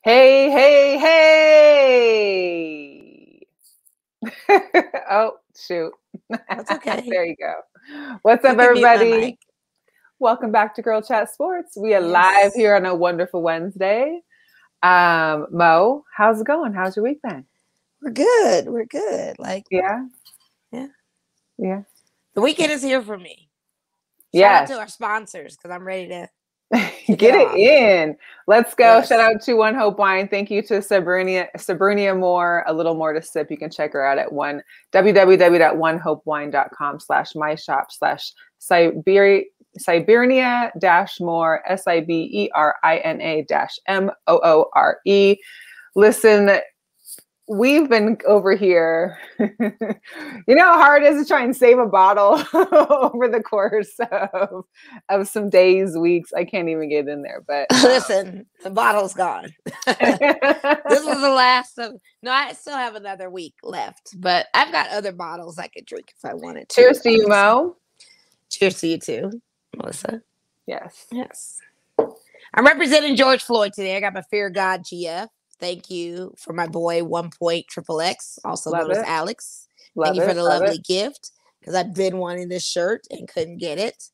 Hey, hey, hey. Oh, shoot. That's okay. There you go. What's up, You can mute my everybody? mic. Welcome back to Girl Chat Sports. We are Yes. live here on a wonderful Wednesday. Mo, how's it going? How's your week been? We're good. We're good. Yeah. The weekend is here for me. Yes. Shout out to our sponsors because I'm ready to Get it in. Let's go. Yes. Shout out to One Hope Wine. Thank you to Sabrina Moore. A little more to sip. You can check her out at www.onehopewine.com/Sibernia-More SIBERINA-MOORE. Listen, we've been over here. You know how hard it is to try and save a bottle over the course of some days, weeks. I can't even get in there. But listen, the bottle's gone. This was the last of. No, I still have another week left, but I've got other bottles I could drink if I wanted to. Cheers to you, Mo. Cheers to you too, Melissa. Yes. I'm representing George Floyd today. I got my Fear God GF. Thank you for my boy 1.XXX, also known as Alex. Thank you for the lovely gift because I've been wanting this shirt and couldn't get it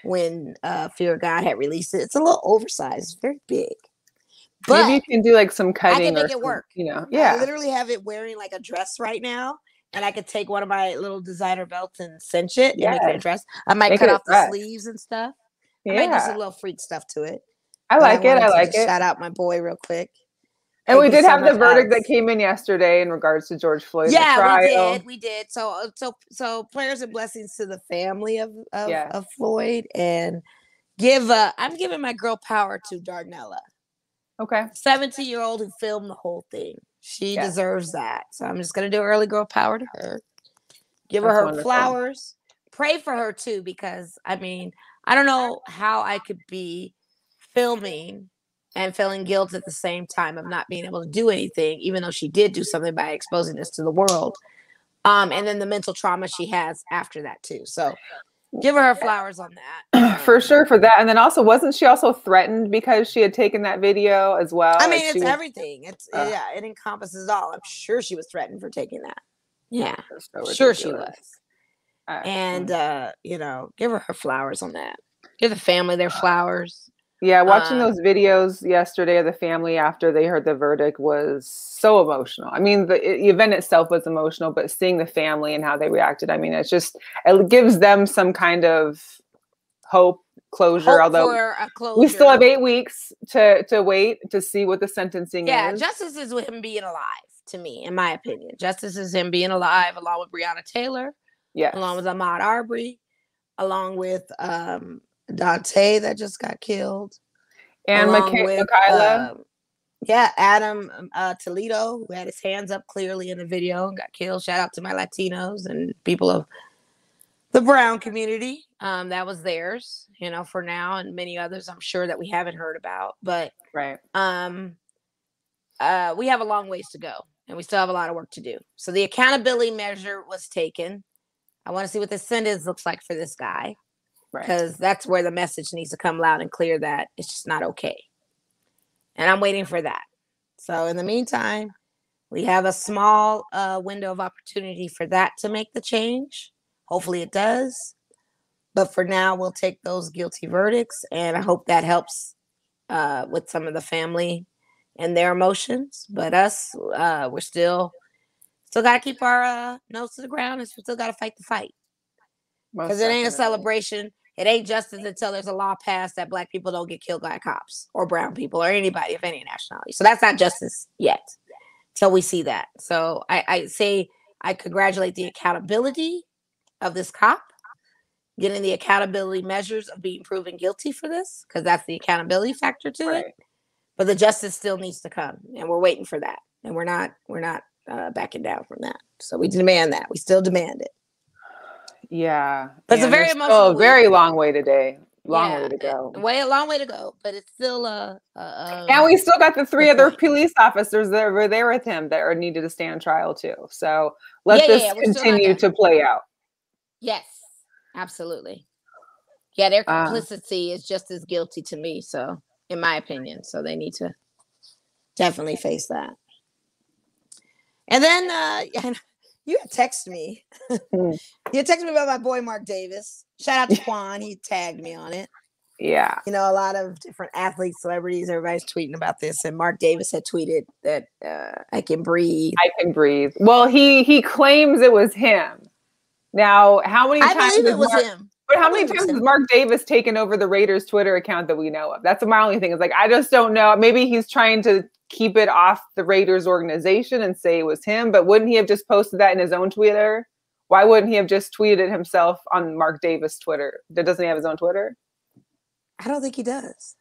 when Fear God had released it. It's a little oversized, very big. But maybe you can do like some cutting. I can make it work. Yeah. I literally have it wearing like a dress right now, and I could take one of my little designer belts and cinch it and make it a dress. I might cut off the sleeves and stuff. I might do some little freak stuff to it. I like it. Shout out my boy real quick. And we did have the verdict that came in yesterday in regards to George Floyd. Yeah, we did. So prayers and blessings to the family of Floyd, and I'm giving my girl power to Darnella. Okay. 17-year-old who filmed the whole thing. She deserves that. So I'm just gonna do early girl power to her. Give her flowers. Pray for her too, because I mean, I don't know how I could be filming and feeling guilt at the same time of not being able to do anything, even though she did do something by exposing this to the world. And then the mental trauma she has after that too. So give her flowers on that. For sure, for that. And then also, wasn't she also threatened because she had taken that video as well? I mean, it's everything. It encompasses all. I'm sure she was threatened for taking that. Yeah, sure she was. And give her flowers on that. Give the family their flowers. Yeah, watching those videos yesterday of the family after they heard the verdict was so emotional. I mean, the event itself was emotional, but seeing the family and how they reacted, I mean, it gives them some kind of hope, closure. Although we still have 8 weeks to wait to see what the sentencing is. Yeah, justice is with him being alive, to me, in my opinion. Justice is him being alive, along with Breonna Taylor, along with Ahmaud Arbery, along with Dante that just got killed, and Michaela, Adam Toledo, who had his hands up clearly in the video and got killed. Shout out to my Latinos and people of the brown community. That was theirs, for now, and many others I'm sure that we haven't heard about. But we have a long ways to go, and we still have a lot of work to do. So the accountability measure was taken. I want to see what the sentence looks like for this guy. Because that's where the message needs to come loud and clear that it's just not okay. And I'm waiting for that. So in the meantime, we have a small window of opportunity for that to make the change. Hopefully it does. But for now, we'll take those guilty verdicts. And I hope that helps with some of the family and their emotions. But us, we're still got to keep our nose to the ground, and we still got to fight the fight. Because it ain't a celebration. It ain't justice until there's a law passed that Black people don't get killed by cops or brown people or anybody of any nationality. So that's not justice yet till we see that. So I say I congratulate the accountability of this cop, getting the accountability measures of being proven guilty for this, because that's the accountability factor to it. But the justice still needs to come, and we're waiting for that. And we're not backing down from that. So we demand that. We still demand it. Yeah, but it's a very emotional. A very long way today. Long way to go. A long way to go, but it's still and we still got the 3 other police officers that were there with him that are needed to stand trial too. So let this continue to play out. Yes, absolutely. Yeah, their complicity is just as guilty to me. So, in my opinion, so they need to Definitely face that. And then you had texted me. You had texted me about my boy Mark Davis. Shout out to Quan. He tagged me on it. Yeah. You know, a lot of different athletes, celebrities, everybody's tweeting about this. And Mark Davis had tweeted that I can breathe. I can breathe. Well, he claims it was him. Now, how many times? I believe it was him. But how many times has Mark Davis taken over the Raiders Twitter account that we know of? That's my only thing. Is like, I just don't know. Maybe he's trying to keep it off the Raiders organization and say it was him. But wouldn't he have just posted that in his own Twitter? Why wouldn't he have just tweeted it himself on Mark Davis Twitter? Doesn't he have his own Twitter? I don't think he does.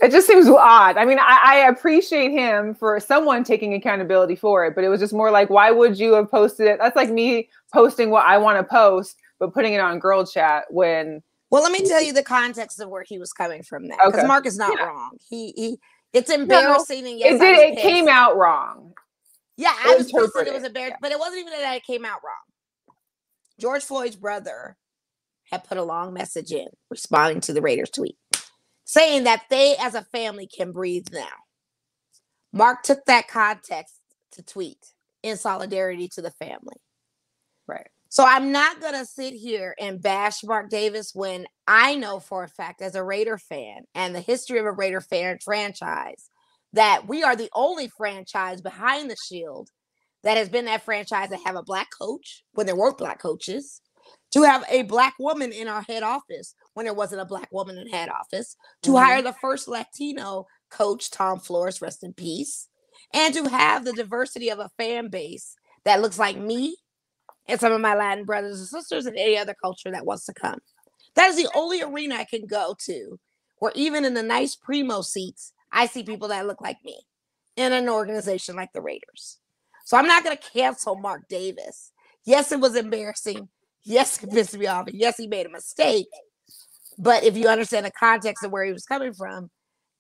It just seems odd. I mean, I appreciate him for someone taking accountability for it, but it was just more like, why would you have posted it? That's like me posting what I want to post, but putting it on Girl Chat when. Well, let me tell you the context of where he was coming from now, because Mark is not wrong. It's embarrassing. And yes, it came out wrong. Yeah, I was pissed that it was embarrassing, but it wasn't even that it came out wrong. George Floyd's brother had put a long message in responding to the Raiders tweet, saying that they as a family can breathe now. Mark took that context to tweet in solidarity to the family. Right. So I'm not going to sit here and bash Mark Davis when I know for a fact, as a Raider fan and the history of a Raider fan franchise, that we are the only franchise behind the shield that has been that franchise that have a black coach when there weren't black coaches, to have a black woman in our head office when there wasn't a black woman in head office, to hire the first Latino coach, Tom Flores, rest in peace, and to have the diversity of a fan base that looks like me and some of my Latin brothers and sisters and any other culture that wants to come. That is the only arena I can go to where even in the nice primo seats, I see people that look like me in an organization like the Raiders. So I'm not going to cancel Mark Davis. Yes, it was embarrassing. Yes, it pissed me off. And yes, he made a mistake. But if you understand the context of where he was coming from,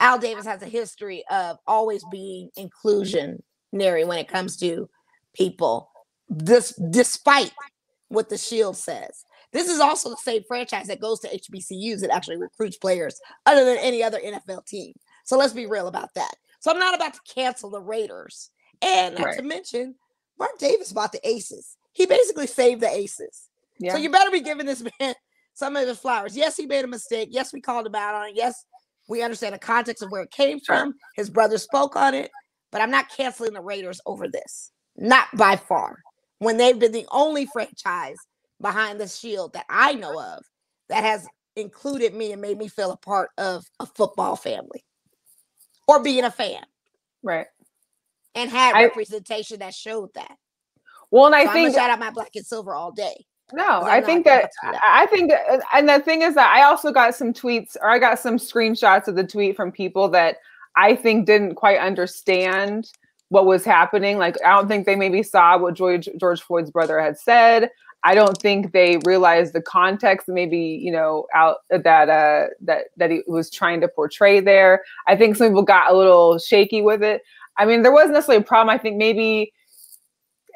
Al Davis has a history of always being inclusionary when it comes to people, despite what the Shield says. This is also the same franchise that goes to HBCUs that actually recruits players other than any other NFL team. So let's be real about that. So I'm not about to cancel the Raiders. And not to mention, Mark Davis bought the Aces. He basically saved the Aces. Yeah. So you better be giving this man some of his flowers. Yes, he made a mistake. Yes, we called him out on it. Yes, we understand the context of where it came from. His brother spoke on it. But I'm not canceling the Raiders over this. Not by far. When they've been the only franchise behind the shield that I know of that has included me and made me feel a part of a football family or being a fan. Right. And had representation that showed that. Well, and I think I'm gonna shout out my black and silver all day. No, I think that, and the thing is that I also got some tweets, or I got some screenshots of the tweet from people that I think didn't quite understand what was happening. Like, I don't think they maybe saw what George Floyd's brother had said. I don't think they realized the context, maybe, you know, out that he was trying to portray there. I think some people got a little shaky with it. I mean, there wasn't necessarily a problem. I think maybe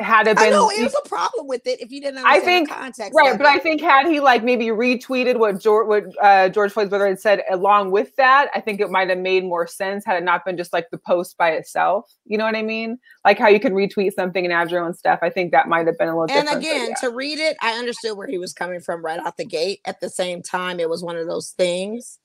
had it been, it was a problem with it if you didn't understand the context. Right, but I think had he like maybe retweeted what George Floyd's brother had said along with that, I think it might have made more sense had it not been just like the post by itself. You know what I mean? Like how you can retweet something and add your own stuff. I think that might have been a little different. And again, to read it, I understood where he was coming from right out the gate. At the same time, it was one of those things,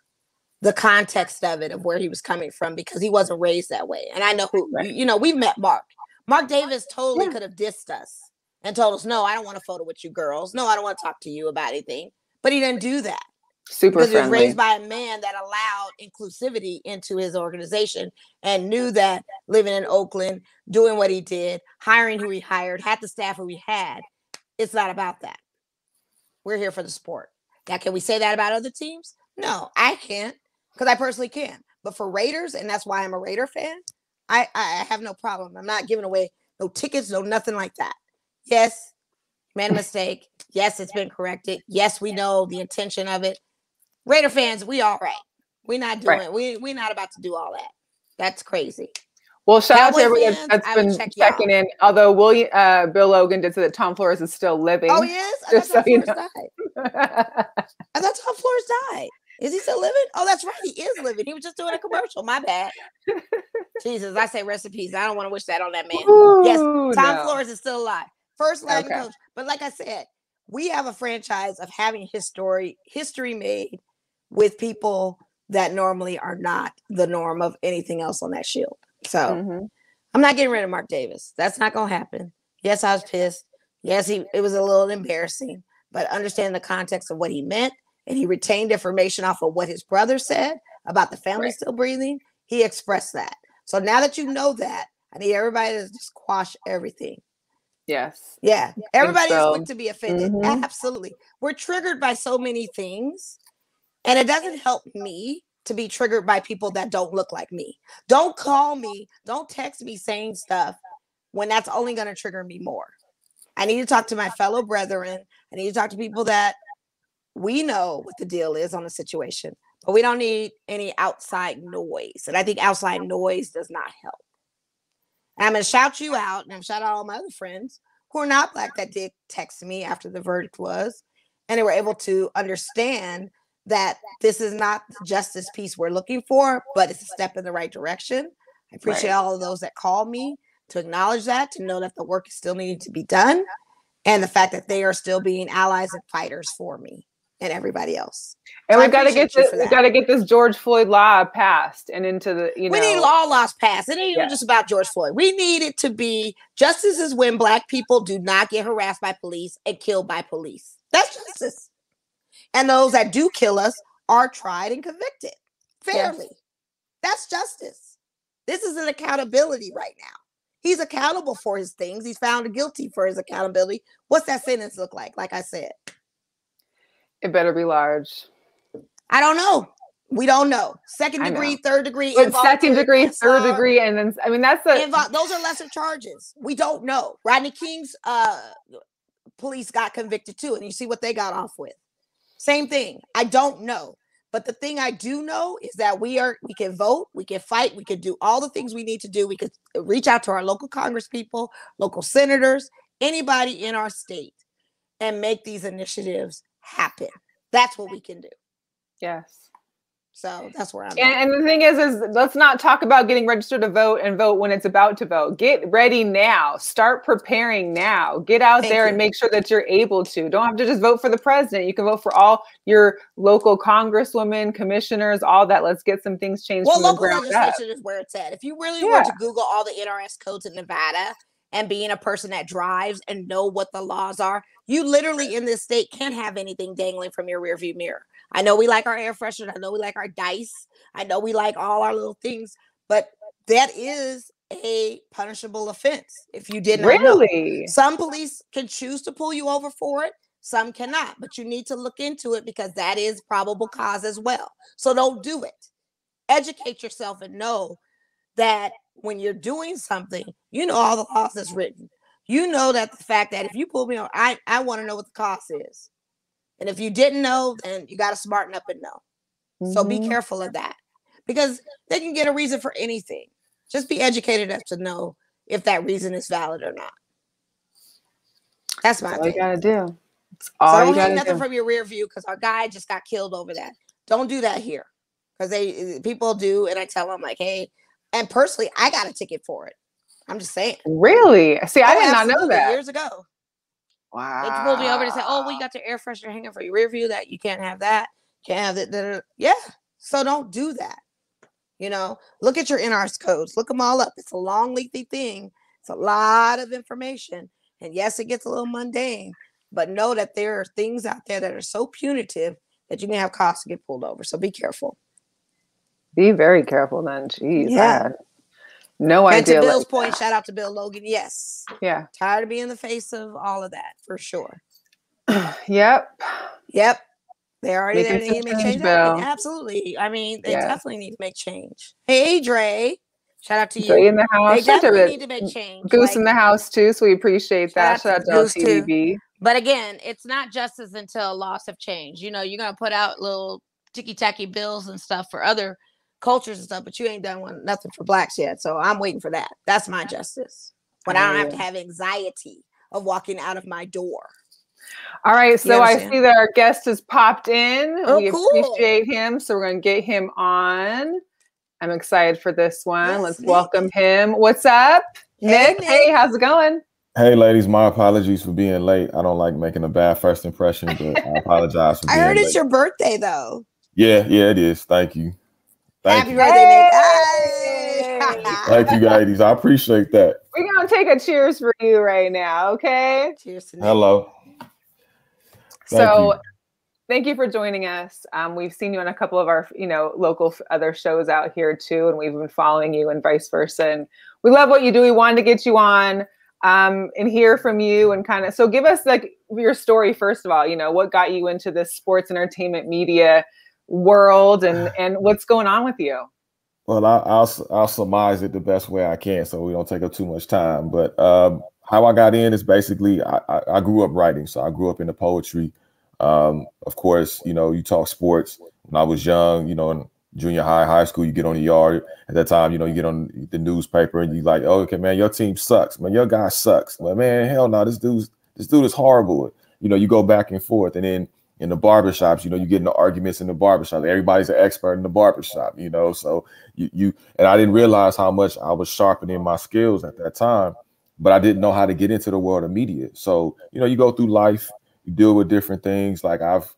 the context of it, of where he was coming from, because he wasn't raised that way. And I know who, you know, we've met Mark. Mark Davis totally could have dissed us and told us, no, I don't want a photo with you girls. No, I don't want to talk to you about anything. But he didn't do that. Super because friendly. He was raised by a man that allowed inclusivity into his organization and knew that living in Oakland, doing what he did, hiring who he hired, had the staff who he had, it's not about that. We're here for the sport. Now, can we say that about other teams? No, I can't, because I personally can. But for Raiders, and that's why I'm a Raider fan, I have no problem. I'm not giving away no tickets, no nothing like that. Yes, made a mistake. Yes, it's been corrected. Yes, we know the intention of it. Raider fans, we all right. We're not doing we're not about to do all that. That's crazy. Well, shout out to everyone that's been checking in. Although Bill Logan did say that Tom Flores is still living. Oh, yes? I thought Tom Flores died. I thought Tom Flores died. Is he still living? Oh, that's right. He is living. He was just doing a commercial. My bad. Jesus, I say rest in peace. I don't want to wish that on that man. Ooh, yes, Tom no. Flores is still alive. First Latin Okay. coach. But like I said, we have a franchise of having history made with people that normally are not the norm of anything else on that shield. So I'm not getting rid of Mark Davis. That's not going to happen. Yes, I was pissed. Yes, it was a little embarrassing, but understand the context of what he meant, and he retained information off of what his brother said about the family still breathing. He expressed that. So now that you know that, I need everybody to just quash everything. Yes. Yeah. Everybody is so. quick to be offended. Absolutely. We're triggered by so many things, and it doesn't help me to be triggered by people that don't look like me. Don't call me, don't text me saying stuff when that's only going to trigger me more. I need to talk to my fellow brethren. I need to talk to people that we know what the deal is on the situation, but we don't need any outside noise. And I think outside noise does not help. And I'm going to shout you out, and I'm shout out all my other friends who are not Black that did text me after the verdict was, and they were able to understand that this is not the justice piece we're looking for, but it's a step in the right direction. I appreciate all of those that called me to acknowledge that, to know that the work is still needing to be done, and the fact that they are still being allies and fighters for me and everybody else. And so we got to get this George Floyd law passed and into the, we need laws passed. It ain't even just about George Floyd. We need it to be justice is when Black people do not get harassed by police and killed by police. That's justice. And those that do kill us are tried and convicted fairly. That's justice. This is an accountability right now. He's accountable for his things. He's found guilty for his accountability. What's that sentence look like? Like I said, it better be large. I don't know. We don't know. Second degree, third degree, it's second degree, third degree, and then I mean that's those are lesser charges. We don't know. Rodney King's police got convicted too, and you see what they got off with. Same thing. I don't know. But the thing I do know is that we can vote, we can fight, we can do all the things we need to do. We could reach out to our local Congress people, local senators, anybody in our state, and make these initiatives happen. That's what we can do. Yes. So that's where I'm at. And the thing is let's not talk about getting registered to vote and vote when it's about to vote. Get ready now. Start preparing now. Get out there and make sure that you're able to. Don't have to just vote for the president. You can vote for all your local congresswomen, commissioners, all that. Let's get some things changed. Well, local legislation is where it's at. If you really were to Google all the NRS codes in Nevada and being a person that drives and know what the laws are, you literally in this state can't have anything dangling from your rearview mirror. I know we like our air freshener. I know we like our dice. I know we like all our little things, but that is a punishable offense. If you did not know, some police can choose to pull you over for it. Some cannot, but you need to look into it because that is probable cause as well. So don't do it. Educate yourself and know that when you're doing something, you know all the laws that's written. You know that the fact that if you pull me over, I want to know what the cost is. And if you didn't know, then you got to smarten up and know. So be careful of that because they can get a reason for anything. Just be educated enough to know if that reason is valid or not. That's my thing. All you got to do. It's all so don't hang nothing from your rear view because our guy just got killed over that. Don't do that here because people do. And I tell them like, hey, and personally, I got a ticket for it. I'm just saying. Really? See, I did not know that. Years ago. Wow. They pulled me over and said, oh, well, you got your air freshener hanging for your rear view that you can't have that. Can't have it. Yeah. So don't do that. You know, look at your NRS codes. Look them all up. It's a long, lengthy thing. It's a lot of information. And yes, it gets a little mundane, but know that there are things out there that are so punitive that you can have costs to get pulled over. So be careful. Be very careful then. Jeez. Yeah. No idea. And to Bill's point, shout out to Bill Logan. Yes. Yeah. Tired of being in the face of all of that for sure. Yep. They already there. They need to make change. Absolutely. I mean, they definitely need to make change. Hey, Dre. Shout out to you. Dre in the house. They definitely need to make change. Goose in the house too, so we appreciate that. Shout out to LTDB. But again, it's not justice until laws have changed. You know, you're gonna put out little ticky-tacky bills and stuff for other cultures and stuff, but you ain't done nothing for Blacks yet. So I'm waiting for that. That's my justice. When I don't have to have anxiety of walking out of my door. All right, so I see that our guest has popped in. Oh, we appreciate him, so we're going to get him on. I'm excited for this one. Yes, Let's Nick. welcome him. What's up, Nick? Hey, how's it going? Hey, ladies, my apologies for being late. I don't like making a bad first impression, but I apologize for being late. I heard it's your birthday, though. Yeah, it is. Thank you. Happy birthday, Nick. Hey! Thank you, ladies. I appreciate that. We're going to take a cheers for you right now, okay? Cheers to Nick. Hello. Thank you for joining us. We've seen you on a couple of our, local other shows out here too, and we've been following you and vice versa. And we love what you do. We wanted to get you on and hear from you and kind of, so give us like your story first of all. What got you into this sports entertainment media world and what's going on with you? Well, I'll surmise it the best way I can, so we don't take up too much time. But how I got in is basically I grew up writing, so I grew up into poetry. Of course, you talk sports. When I was young, in junior high school, you get on the yard. At that time, you get on the newspaper and you like, oh, okay, man, your team sucks. Man, your guy sucks. But man, hell no, this dude is horrible. You go back and forth. And then in the barbershops, you get into arguments in the barbershop. Everybody's an expert in the barbershop, so you and I didn't realize how much I was sharpening my skills at that time, but I didn't know how to get into the world of media. So, you go through life, you deal with different things. Like I've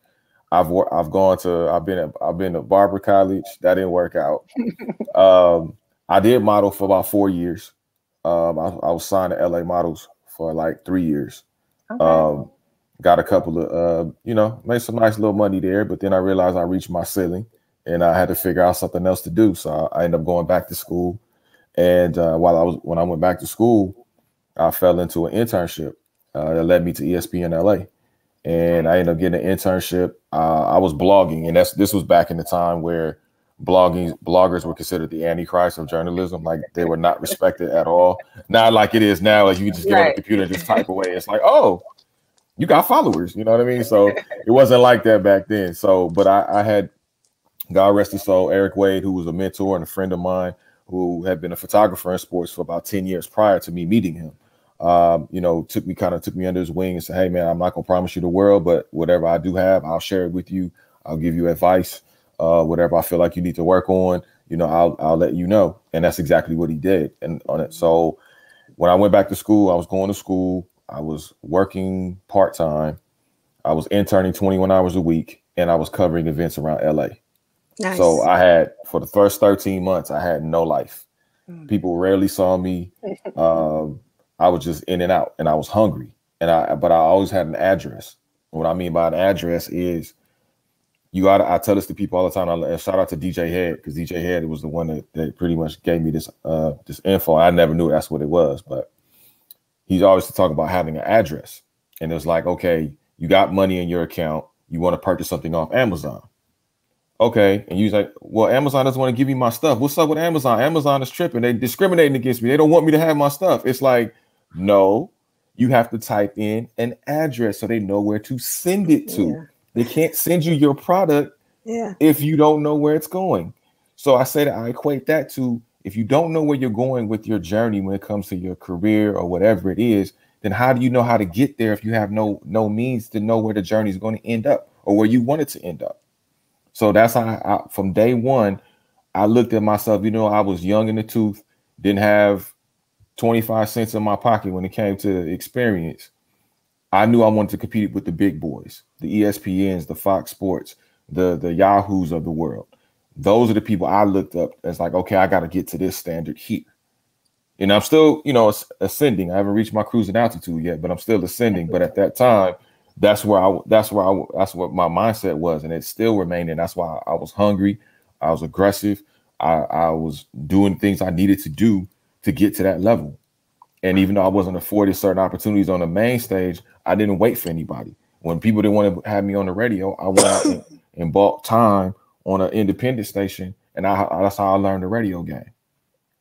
been to barber college. That didn't work out. I did model for about 4 years. I was signed to LA Models for like 3 years. Okay. Got a couple of, made some nice little money there, but then I realized I reached my ceiling and I had to figure out something else to do. So I ended up going back to school. And when I went back to school, I fell into an internship that led me to ESPN LA. And I ended up getting an internship. I was blogging, and this was back in the time where bloggers were considered the antichrist of journalism. Like they were not respected at all. Not like it is now. Like you just get on the computer and just type away. It's like, oh, you got followers. You know what I mean? So it wasn't like that back then. So, but I had, God rest his soul, Eric Wade, who was a mentor and a friend of mine, who had been a photographer in sports for about 10 years prior to me meeting him. Took me under his wing and said, hey man, I'm not gonna promise you the world, but whatever I do have, I'll share it with you. I'll give you advice. Whatever I feel like you need to work on, I'll let you know. And that's exactly what he did. And on it. So when I went back to school, I was going to school. I was working part-time. I was interning 21 hours a week, and I was covering events around LA. Nice. So I had, for the first 13 months, I had no life. People rarely saw me. I was just in and out, and I was hungry. But I always had an address. What I mean by an address is I tell this to people all the time. I shout out to DJ Head, because DJ Head was the one that pretty much gave me this info. I never knew that's what it was, but he's always talking about having an address. And it was like, okay, you got money in your account. You want to purchase something off Amazon. Okay. And you're like, well, Amazon doesn't want to give me my stuff. What's up with Amazon? Amazon is tripping. They're discriminating against me. They don't want me to have my stuff. It's like, no, you have to type in an address so they know where to send it to. Yeah. They can't send you your product if you don't know where it's going. So I say that I equate that to, if you don't know where you're going with your journey when it comes to your career or whatever it is, then how do you know how to get there if you have no means to know where the journey is going to end up or where you want it to end up? So that's how from day one, I looked at myself, I was young in the tooth, didn't have 25 cents in my pocket when it came to experience. I knew I wanted to compete with the big boys, the ESPNs, the Fox Sports, the Yahoos of the world. Those are the people I looked up as like, okay, I got to get to this standard here. And I'm still, ascending. I haven't reached my cruising altitude yet, but I'm still ascending. But at that time, that's what my mindset was. And it still remained. And that's why I was hungry. I was aggressive. I was doing things I needed to do to get to that level. And even though I wasn't afforded certain opportunities on the main stage, I didn't wait for anybody. When people didn't want to have me on the radio, I went out and bought time on an independent station. And that's how I learned the radio game.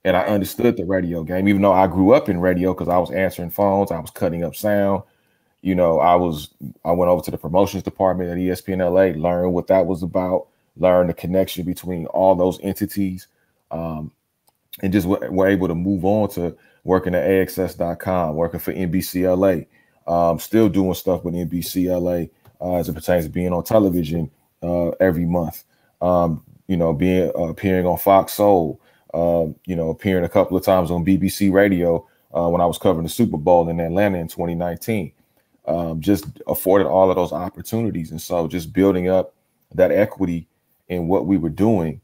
And I understood the radio game, even though I grew up in radio because I was answering phones. I was cutting up sound. I went over to the promotions department at ESPN LA, learned what that was about, learned the connection between all those entities, and just were able to move on to working at AXS.com, working for NBC LA, still doing stuff with NBC LA as it pertains to being on television every month. you know, being appearing on Fox Soul, you know, appearing a couple of times on BBC Radio when I was covering the Super Bowl in Atlanta in 2019. Just afforded all of those opportunities. And so just building up that equity in what we were doing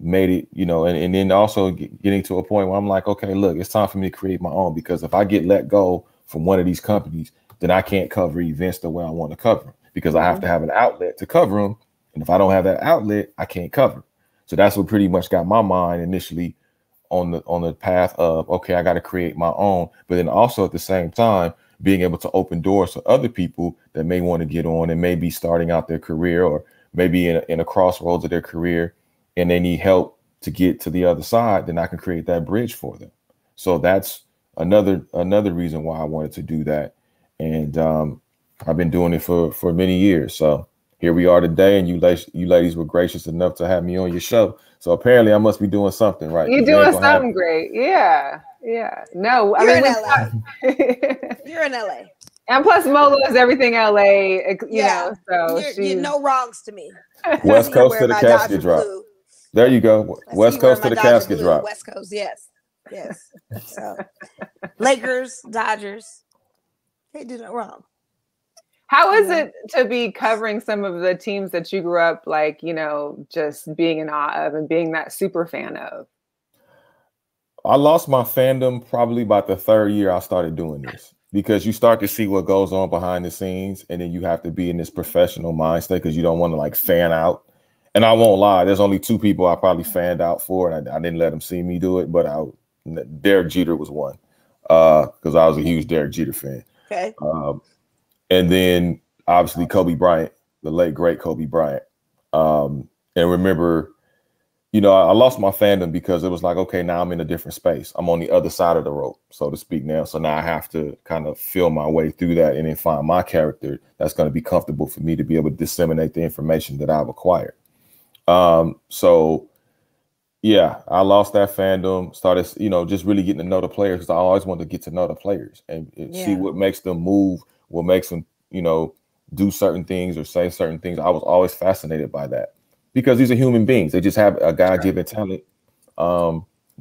made it, you know, and then also getting to a point where I'm like, okay, look, it's time for me to create my own, because if I get let go from one of these companies, then I can't cover events the way I want to cover them, because I have to have an outlet to cover them. And if I don't have that outlet, I can't cover. So that's what pretty much got my mind initially on the path of, okay, I got to create my own, but then also at the same time, being able to open doors to other people that may want to get on and may be starting out their career, or maybe in a crossroads of their career, and they need help to get to the other side, then I can create that bridge for them. So that's another reason why I wanted to do that. And I've been doing it for many years. So here we are today, and you ladies were gracious enough to have me on your show. So apparently I must be doing something right. You're doing something great. Yeah. Yeah. No, You're in LA. You're in LA. And plus Mola is everything LA, you know, so you're no wrongs to me. West Coast to the casket drop. Blue. There you go. West Coast to the casket drop. West Coast, yes. Yes. So Lakers, Dodgers, they do no wrong. How is it to be covering some of the teams that you grew up, like, you know, just being in awe of and being that super fan of? I lost my fandom probably about the third year I started doing this, because you start to see what goes on behind the scenes, and then you have to be in this professional mindset because you don't want to like fan out. And I won't lie, there's only two people I probably fanned out for, and I didn't let them see me do it, but Derek Jeter was one, because I was a huge Derek Jeter fan. Okay. And then obviously Kobe Bryant, the late great Kobe Bryant. And remember, you know, I lost my fandom because it was like, okay, now I'm in a different space. I'm on the other side of the rope, so to speak now. So now I have to kind of feel my way through that and then find my character that's going to be comfortable for me to be able to disseminate the information that I've acquired. So yeah, I lost that fandom, started, you know, just really getting to know the players, because I always wanted to get to know the players and see what makes them move, what makes them, you know, do certain things or say certain things. I was always fascinated by that, because these are human beings. They just have a God-given talent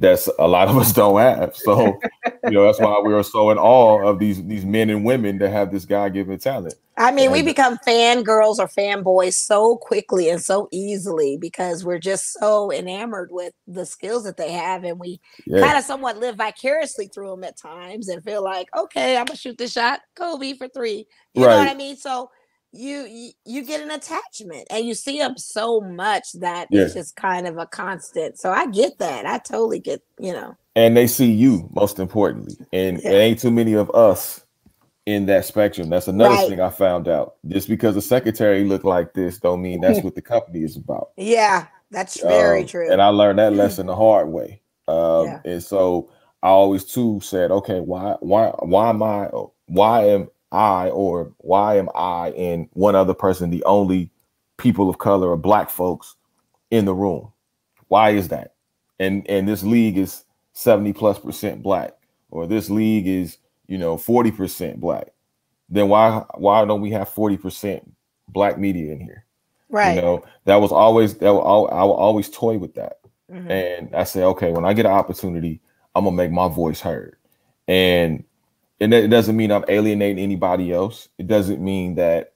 that's a lot of us don't have. So, you know, that's why we are so in awe of these men and women that have this God-given talent. I mean, we become fangirls or fanboys so quickly and so easily because we're just so enamored with the skills that they have, and we kind of somewhat live vicariously through them at times and feel like, okay, I'm gonna shoot the shot, Kobe for 3. You know what I mean? So you get an attachment, and you see them so much that it's just kind of a constant. So I get that. I totally get, you know. And they see you, most importantly, and there ain't too many of us in that spectrum. That's another thing I found out. Just because the secretary looked like this don't mean that's what the company is about. Yeah, that's very true. And I learned that lesson the hard way. And so I always too said, okay, why am I and one other person the only people of color or black folks in the room? Why is that? And this league is 70+% black, or this league is, you know, 40% black. Then why don't we have 40% black media in here? Right. You know, I will always toy with that. Mm-hmm. And I say, okay, when I get an opportunity, I'm gonna make my voice heard. And it doesn't mean I'm alienating anybody else. It doesn't mean that,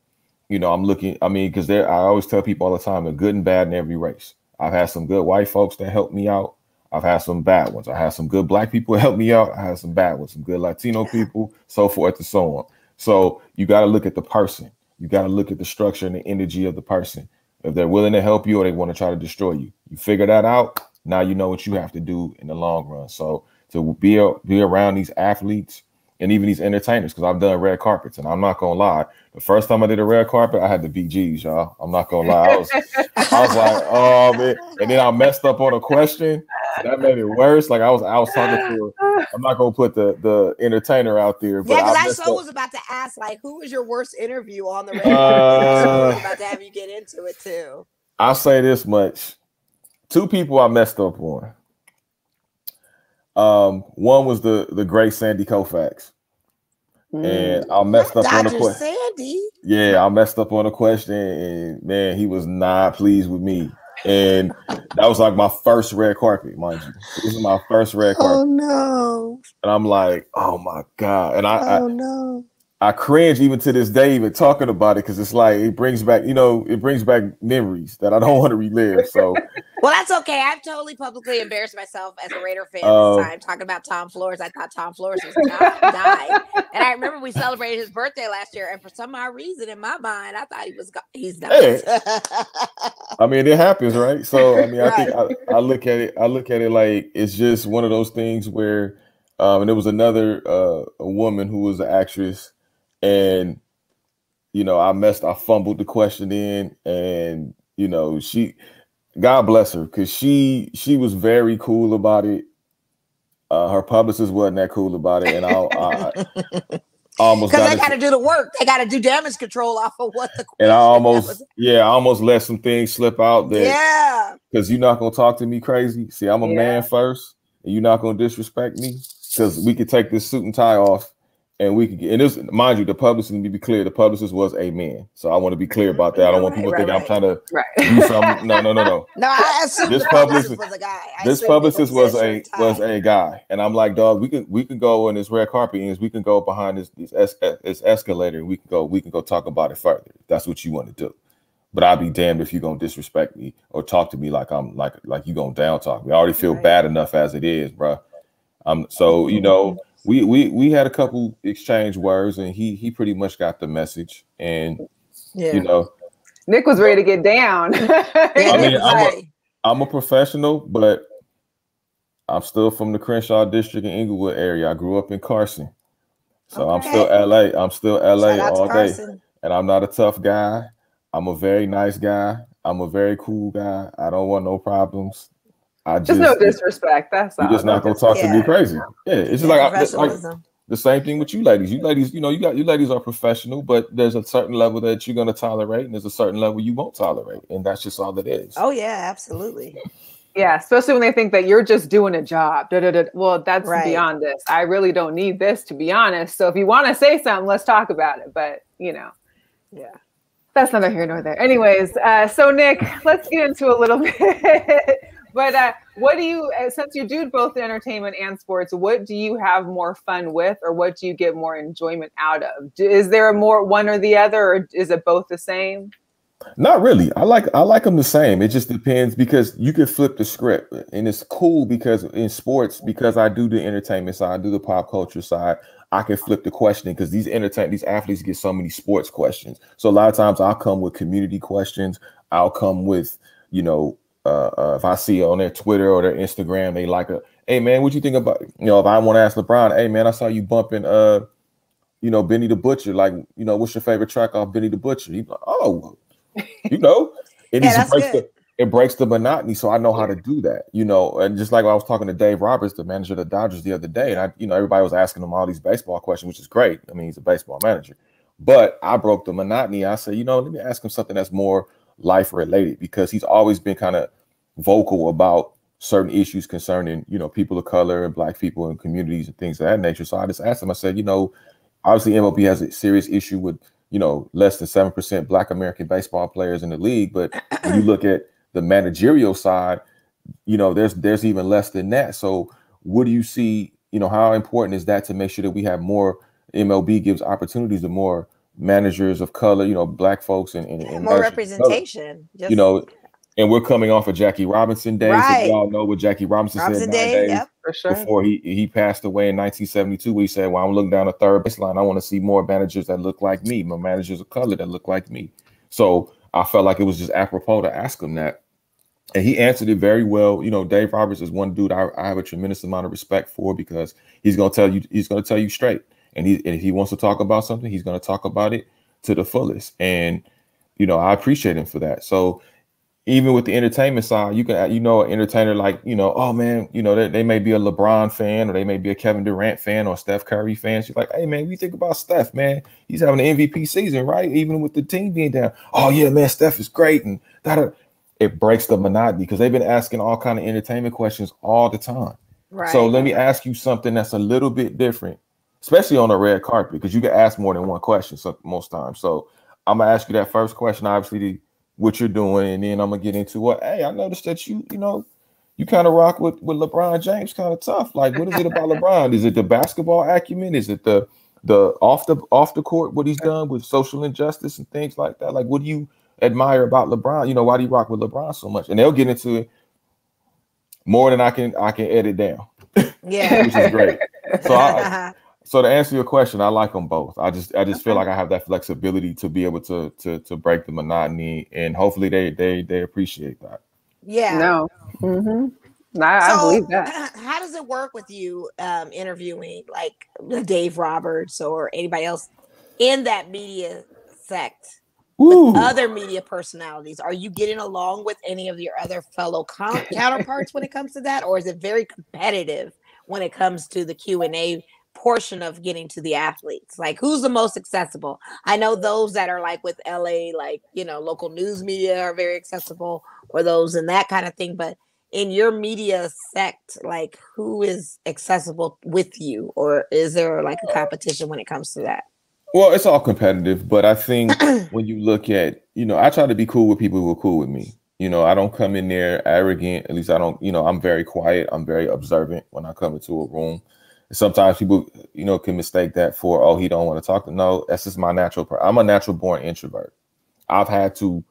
you know, because I always tell people all the time, the good and bad in every race. I've had some good white folks that helped me out. I've had some bad ones. I had some good black people help me out. I had some bad ones, some good Latino people, so forth and so on. So you got to look at the person. You got to look at the structure and the energy of the person. If they're willing to help you or they want to try to destroy you, you figure that out. Now you know what you have to do in the long run. So to be around these athletes and even these entertainers, because I've done red carpets, and I'm not gonna lie, the first time I did a red carpet, I had the BGs, y'all. I'm not gonna lie, I was like, oh man, and then I messed up on a question, so that made it worse. Like I was talking to I'm not gonna put the entertainer out there, but because I was about to ask, like, who was your worst interview on the red carpet? I was about to have you get into it too. I'll say this much: 2 people I messed up on. One was the great Sandy Koufax. And I messed up on the question. Sandy. Yeah, I messed up on the question, and man, he was not pleased with me. And that was like my first red carpet, mind you. This is my first red carpet. Oh no. And I'm like, oh my God. And no. I cringe even to this day, even talking about it, because it's like it brings back memories that I don't want to relive. So well, that's okay. I've totally publicly embarrassed myself as a Raider fan this time, talking about Tom Flores. I thought Tom Flores was died. And I remember we celebrated his birthday last year, and for some odd reason in my mind, I thought he's died. Yeah. I mean, it happens, right? So I mean, I think I look at it like it's just one of those things where and there was another a woman who was an actress. And, I fumbled the question in, and, God bless her, because she was very cool about it. Her publicist wasn't that cool about it. And I almost because they got to do the work. They got to do damage control off of what the question. And I almost let some things slip out that, because you're not going to talk to me crazy. See, I'm a man first, and you're not going to disrespect me, because we could take this suit and tie off. And we could get, and this, mind you, the publicist, to be clear, the publicist was a man. So I want to be clear about that. I don't want people to think I'm trying to do something. No. No, I assume this publicist was a guy. This publicist was a guy. And I'm like, dog, we can go on this red carpet, and we can go behind this escalator, and we can go talk about it further. That's what you want to do. But I'll be damned if you're gonna disrespect me or talk to me like I'm like you gonna down talk me. I already feel bad enough as it is, bro. So we had a couple exchange words, and he pretty much got the message. And Nick was ready to get down. I mean, I'm a professional, but I'm still from the Crenshaw district in Inglewood area. I grew up in Carson, so I'm still LA. I'm still LA all day, and I'm not a tough guy. I'm a very nice guy. I'm a very cool guy. I don't want no problems. Just no disrespect. That's all. You're just not gonna talk to me crazy. Yeah, it's just like the same thing with you ladies. You ladies, you ladies are professional, but there's a certain level that you're gonna tolerate, and there's a certain level you won't tolerate, and that's just all it is. Oh yeah, absolutely. Yeah, especially when they think that you're just doing a job. Well, that's beyond this. I really don't need this, to be honest. So if you want to say something, let's talk about it. But that's neither here nor there. Anyways, so Nick, let's get into a little bit. But what do you, since you do both entertainment and sports, what do you have more fun with, or what do you get more enjoyment out of? Is there a more one or the other, or is it both the same? Not really. I like them the same. It just depends, because you can flip the script, and it's cool because in sports, because I do the entertainment side, I do the pop culture side, I can flip the question, because these athletes get so many sports questions. So a lot of times I'll come with community questions. I'll come with, if I see on their Twitter or their Instagram, they like hey man, what you think about, if I want to ask LeBron, hey man, I saw you bumping, Benny the Butcher. Like, what's your favorite track off Benny the Butcher? He's like, oh, it breaks the monotony. So I know how to do that, and just like I was talking to Dave Roberts, the manager of the Dodgers, the other day, and everybody was asking him all these baseball questions, which is great. I mean, he's a baseball manager, but I broke the monotony. I said, let me ask him something that's more life related, because he's always been kind of vocal about certain issues concerning, people of color and Black people and communities and things of that nature. So I just asked him, I said, obviously MLB has a serious issue with, less than 7% Black American baseball players in the league. But when you look at the managerial side, there's even less than that. So what do you see, how important is that to make sure that we have more, MLB gives opportunities to more managers of color, Black folks and more representation, and we're coming off of Jackie Robinson days. So we all know what Jackie Robinson said nowadays, for sure. Before he passed away in 1972. He said, well, I'm looking down the third baseline, I want to see more managers that look like me, more managers of color that look like me. So I felt like it was just apropos to ask him that. And he answered it very well. Dave Roberts is one dude I have a tremendous amount of respect for, because he's going to tell you straight. And if he wants to talk about something, he's going to talk about it to the fullest. And, I appreciate him for that. So even with the entertainment side, you can, an entertainer like, oh man, they may be a LeBron fan, or they may be a Kevin Durant fan, or Steph Curry fan. She's like, hey man, we think about Steph, man. He's having an MVP season, right? Even with the team being down. Oh yeah, man, Steph is great. And it breaks the monotony, because they've been asking all kind of entertainment questions all the time. Right. So let me ask you something that's a little bit different, especially on a red carpet, because you can ask more than one question most times. So I'm gonna ask you that first question. Obviously, what you're doing, and then I'm gonna get into what. Hey, I noticed that you kind of rock with LeBron James, kind of tough. Like, what is it about LeBron? Is it the basketball acumen? Is it the off the court what he's done with social injustice and things like that? Like, what do you admire about LeBron? You know, why do you rock with LeBron so much? And they'll get into it more than I can edit down. Yeah, which is great. So to answer your question, I like them both. I just feel like I have that flexibility to be able to break the monotony, and hopefully they appreciate that. Yeah. No. Mm-hmm. I believe that. How does it work with you interviewing like Dave Roberts or anybody else in that media sect? With other media personalities, are you getting along with any of your other fellow counterparts when it comes to that, or is it very competitive when it comes to the Q&A portion of getting to the athletes? Like, who's the most accessible? I know those that are like with LA, like, you know, local news media are very accessible, or those and that kind of thing. But in your media sect, like, who is accessible with you, or is there like a competition when it comes to that? Well, it's all competitive, but I think when you look at, you know, I try to be cool with people who are cool with me. You know, I don't come in there arrogant. At least I don't, you know, I'm very quiet. I'm very observant when I come into a room. Sometimes people, you know, can mistake that for, oh, he don't want to talk to. No, that's just my natural. I'm a natural born introvert. I've had to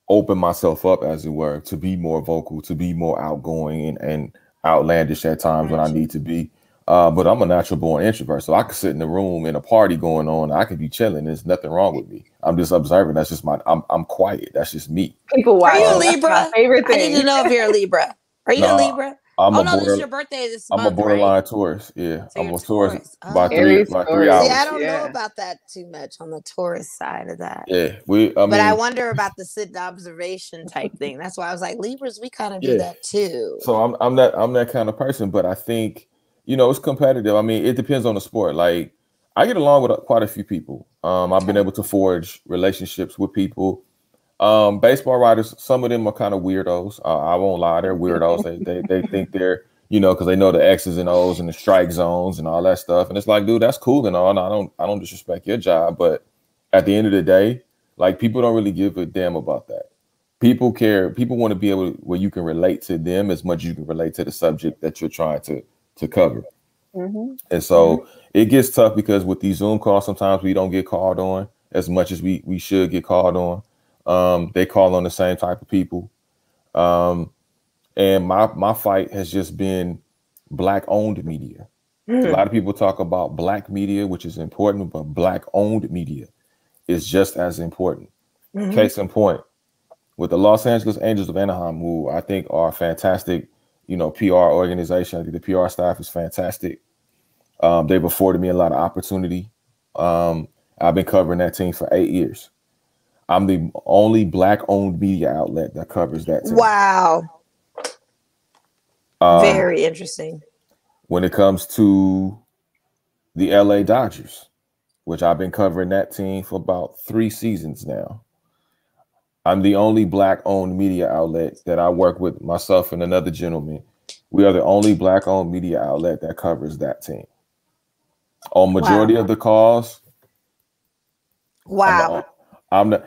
open myself up, as it were, to be more vocal, to be more outgoing and outlandish at times when I need to be. But I'm a natural born introvert, so I could sit in the room in a party going on. I could be chilling. There's nothing wrong with me. I'm just observing. That's just I'm quiet. That's just me. People watch. Are you a Libra? That's my favorite thing. I need to know if you're a Libra. Are you a Libra? This is your birthday this month, I'm a borderline right? Taurus. Yeah, So I'm a Taurus by Aries, 3 Taurus. hours. See, I don't know about that too much on the Taurus side of that. Yeah, but I wonder about the sit observation type thing. That's why I was like, Libras, we kind of do that too. So I'm that kind of person, but I think, you know, it's competitive. I mean, it depends on the sport. Like, I get along with quite a few people. I've been able to forge relationships with people. Baseball writers, some of them are kind of weirdos. I won't lie, they're weirdos. they think they're, you know, because they know the X's and O's and the strike zones and all that stuff. And it's like, dude, that's cool and all. And I don't disrespect your job, but at the end of the day, like, people don't really give a damn about that. People care. People want to be able to, where you can relate to them as much as you can relate to the subject that you're trying to cover. And so it gets tough because with these Zoom calls, sometimes we don't get called on as much as we should get called on. They call on the same type of people. And my fight has just been Black-owned media. A lot of people talk about Black media, which is important, but Black-owned media is just as important. Case in point, with the Los Angeles Angels of Anaheim, who I think are a fantastic, you know, PR organization. I think the PR staff is fantastic. They've afforded me a lot of opportunity. I've been covering that team for 8 years. I'm the only Black-owned media outlet that covers that team. Wow. Very interesting. When it comes to the LA Dodgers, which I've been covering that team for about 3 seasons now, I'm the only Black-owned media outlet that I work with, myself and another gentleman. We are the only Black-owned media outlet that covers that team. On majority of the calls, I'm the,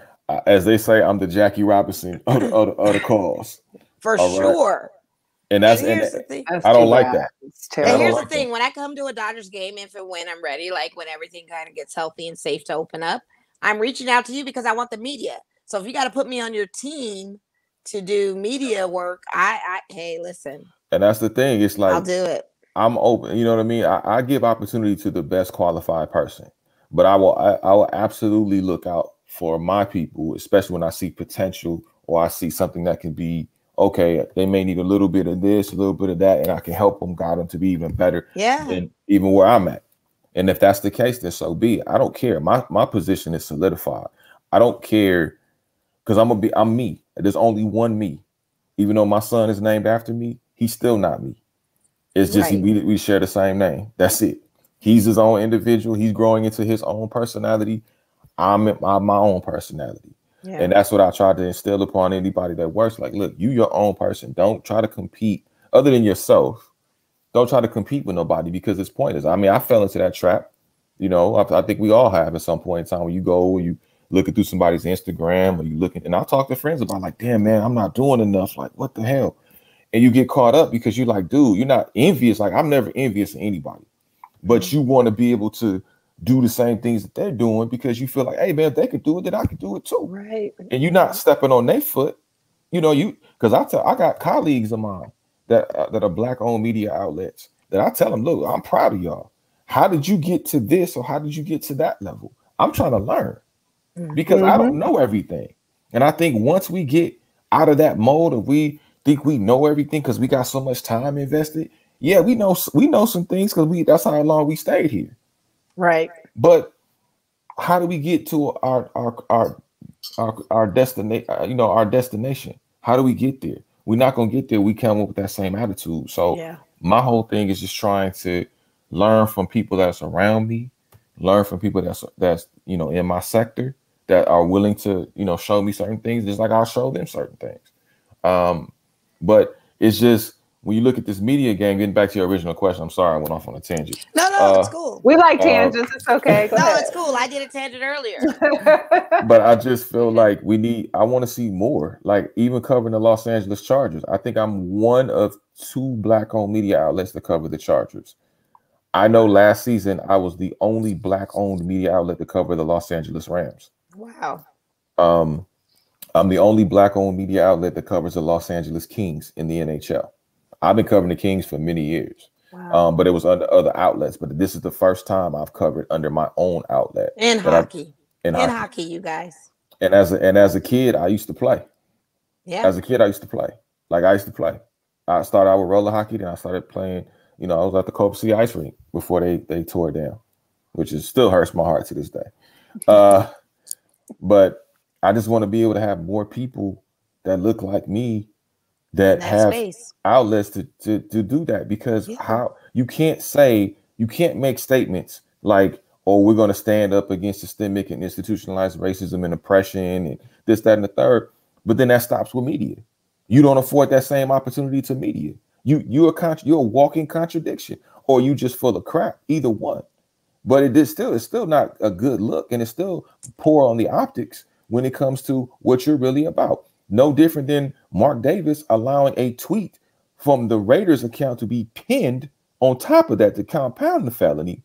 as they say, I'm the Jackie Robinson of the calls. For sure. And that's here's the thing. I don't like that. And here's the thing: when I come to a Dodgers game, if and when I'm ready, like when everything kind of gets healthy and safe to open up, I'm reaching out to you because I want the media. So if you got to put me on your team to do media work, hey, listen. And that's the thing. It's like, I'll do it. I'm open. You know what I mean? I give opportunity to the best qualified person, but I will absolutely look out for my people, especially when I see potential or I see something that can be, okay, they may need a little bit of this, a little bit of that, and I can help them, guide them to be even better than even where I'm at. And if that's the case, then so be it. I don't care. My position is solidified. I don't care because I'm me. There's only one me. Even though my son is named after me, he's still not me. It's just we share the same name. That's it. He's his own individual. He's growing into his own personality. I'm my own personality. Yeah. And that's what I try to instill upon anybody that works. Like, look, you your own person. Don't try to compete other than yourself. Don't try to compete with nobody because it's pointless. I mean, I fell into that trap. You know, I think we all have at some point in time when you go, looking through somebody's Instagram, or you looking, and I talk to friends about like, damn man, I'm not doing enough. Like, what the hell? And you get caught up because you're like, dude, you're not envious. Like, I'm never envious of anybody, but you want to be able to do the same things that they're doing because you feel like, hey man, if they could do it, then I could do it too. Right. And you're not stepping on their foot. Because I got colleagues of mine that are Black-owned media outlets that I tell them, look, I'm proud of y'all. How did you get to this, or how did you get to that level? I'm trying to learn because I don't know everything. And I think once we get out of that mode of we think we know everything because we got so much time invested, yeah, we know some things because that's how long we stayed here. Right. But how do we get to our destination? Our destination. How do we get there? We're not gonna get there. We come up with that same attitude. So my whole thing is just trying to learn from people that's around me, learn from people that's in my sector that are willing to show me certain things, just like I'll show them certain things. But it's just, when you look at this media game, getting back to your original question, I'm sorry I went off on a tangent. No, it's cool. We like tangents. It's okay. Go ahead. It's cool. I did a tangent earlier. But I just feel like I want to see more, like even covering the Los Angeles Chargers. I think I'm one of 2 Black-owned media outlets to cover the Chargers. I know last season I was the only Black-owned media outlet to cover the Los Angeles Rams. Wow. I'm the only Black-owned media outlet that covers the Los Angeles Kings in the NHL. I've been covering the Kings for many years, but it was under other outlets. But this is the first time I've covered under my own outlet. In hockey, you guys. And as a kid, I used to play. Yeah. As a kid, I used to play. Like, I used to play. I started out with roller hockey, then I started playing. I was at the Copa City Ice Rink before they tore it down, which still hurts my heart to this day. But I just want to be able to have more people that look like me that have outlets to do that, because how you can't make statements like, oh, we're going to stand up against systemic and institutionalized racism and oppression and this, that, and the third, but then that stops with media. You don't afford that same opportunity to media. You're a walking contradiction, or you just full of crap. Either one. But it's still not a good look, and it's still poor on the optics when it comes to what you're really about. No different than Mark Davis allowing a tweet from the Raiders account to be pinned on top of that to compound the felony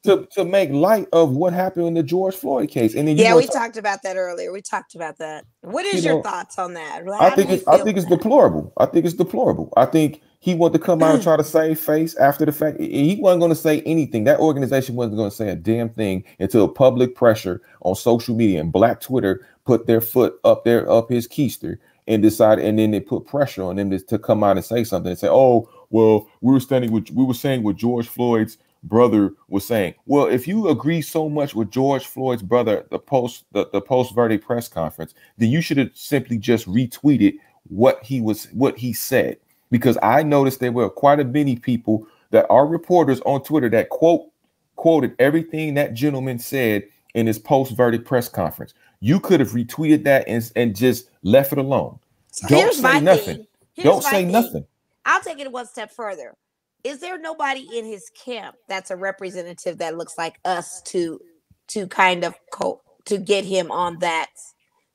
to make light of what happened in the George Floyd case. And then we talked about that earlier. We talked about that. What is your thoughts on that? I think it's deplorable. I think it's deplorable. I think he wanted to come out and try to save face after the fact. He wasn't going to say anything. That organization wasn't going to say a damn thing until public pressure on social media and Black Twitter put their foot up his keister and decided, and then they put pressure on them to come out and say something and say, oh, well, we were saying what George Floyd's brother was saying. Well, if you agree so much with George Floyd's brother, the post verdict press conference, then you should have simply just retweeted what he said. Because I noticed there were quite a many people that are reporters on Twitter that quoted everything that gentleman said in his post-verdict press conference. You could have retweeted that and just left it alone. So Don't say nothing. Don't say nothing. I'll take it one step further. Is there nobody in his camp that's a representative that looks like us to kind of to get him on that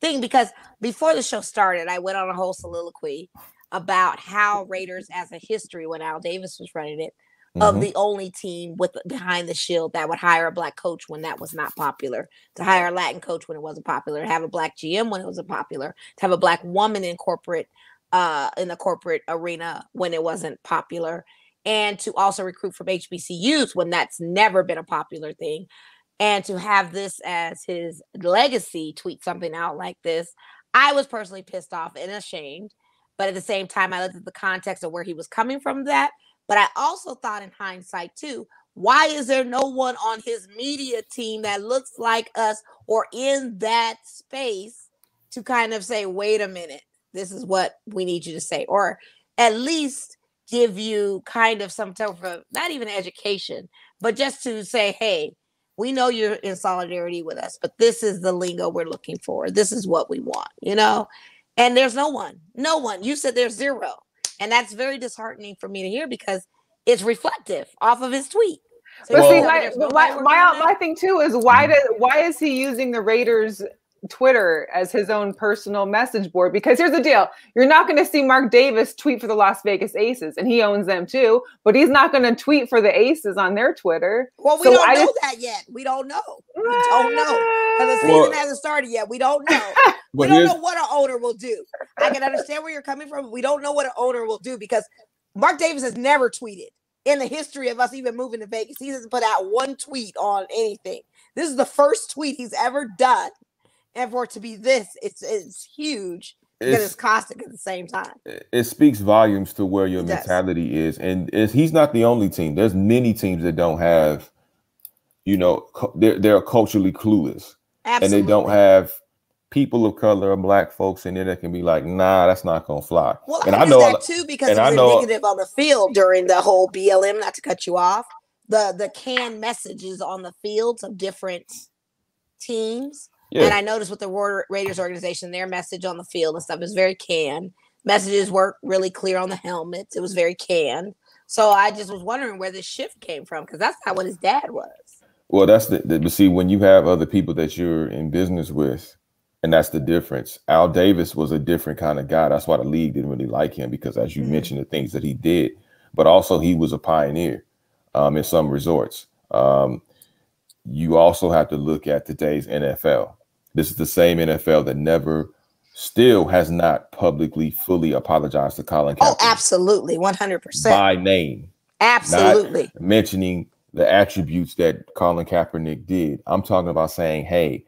thing? Because before the show started, I went on a whole soliloquy about how Raiders as a history, when Al Davis was running it, of the only team behind the shield that would hire a Black coach when that was not popular, to hire a Latin coach when it wasn't popular, to have a Black GM when it wasn't popular, to have a Black woman in the corporate arena when it wasn't popular, and to also recruit from HBCUs when that's never been a popular thing, and to have this as his legacy, tweet something out like this. I was personally pissed off and ashamed, but at the same time, I looked at the context of where he was coming from that. But I also thought in hindsight, too, why is there no one on his media team that looks like us or in that space to kind of say, wait a minute, this is what we need you to say, or at least give you kind of some type of, not even education, but just to say, hey, we know you're in solidarity with us, but this is the lingo we're looking for. This is what we want, And there's no one. You said there's zero. And that's very disheartening for me to hear because it's reflective off of his tweet. So but see, my thing too is why is he using the Raiders Twitter as his own personal message board? Because here's the deal. You're not going to see Mark Davis tweet for the Las Vegas Aces, and he owns them too, but he's not going to tweet for the Aces on their Twitter. Well, we don't know that yet. We don't know. We don't know. Because the season hasn't started yet. We don't know. We don't know what an owner will do. I can understand where you're coming from. We don't know what an owner will do because Mark Davis has never tweeted in the history of us even moving to Vegas. He hasn't put out one tweet on anything. This is the first tweet he's ever done. And for it to be this, it's huge, but it's caustic at the same time. It speaks volumes to where your mentality is. And he's not the only team. There's many teams that don't have, they're culturally clueless. Absolutely. And they don't have people of color or black folks in there that can be like, nah, that's not going to fly. Well, I know that too because it was indicative on the field during the whole BLM, not to cut you off, the canned messages on the fields of different teams. Yeah. And I noticed with the Raiders organization, their message on the field and stuff is very canned. Messages weren't really clear on the helmets. It was very canned. So I just was wondering where this shift came from because that's not what his dad was. Well, that's but see, when you have other people that you're in business with, and that's the difference. Al Davis was a different kind of guy. That's why the league didn't really like him because, as you mentioned, the things that he did, but also he was a pioneer in some resorts. You also have to look at today's NFL. This is the same NFL that still has not publicly fully apologized to Colin Kaepernick. Oh, absolutely. 100%. By name. Absolutely. Not mentioning the attributes that Colin Kaepernick did. I'm talking about saying, hey,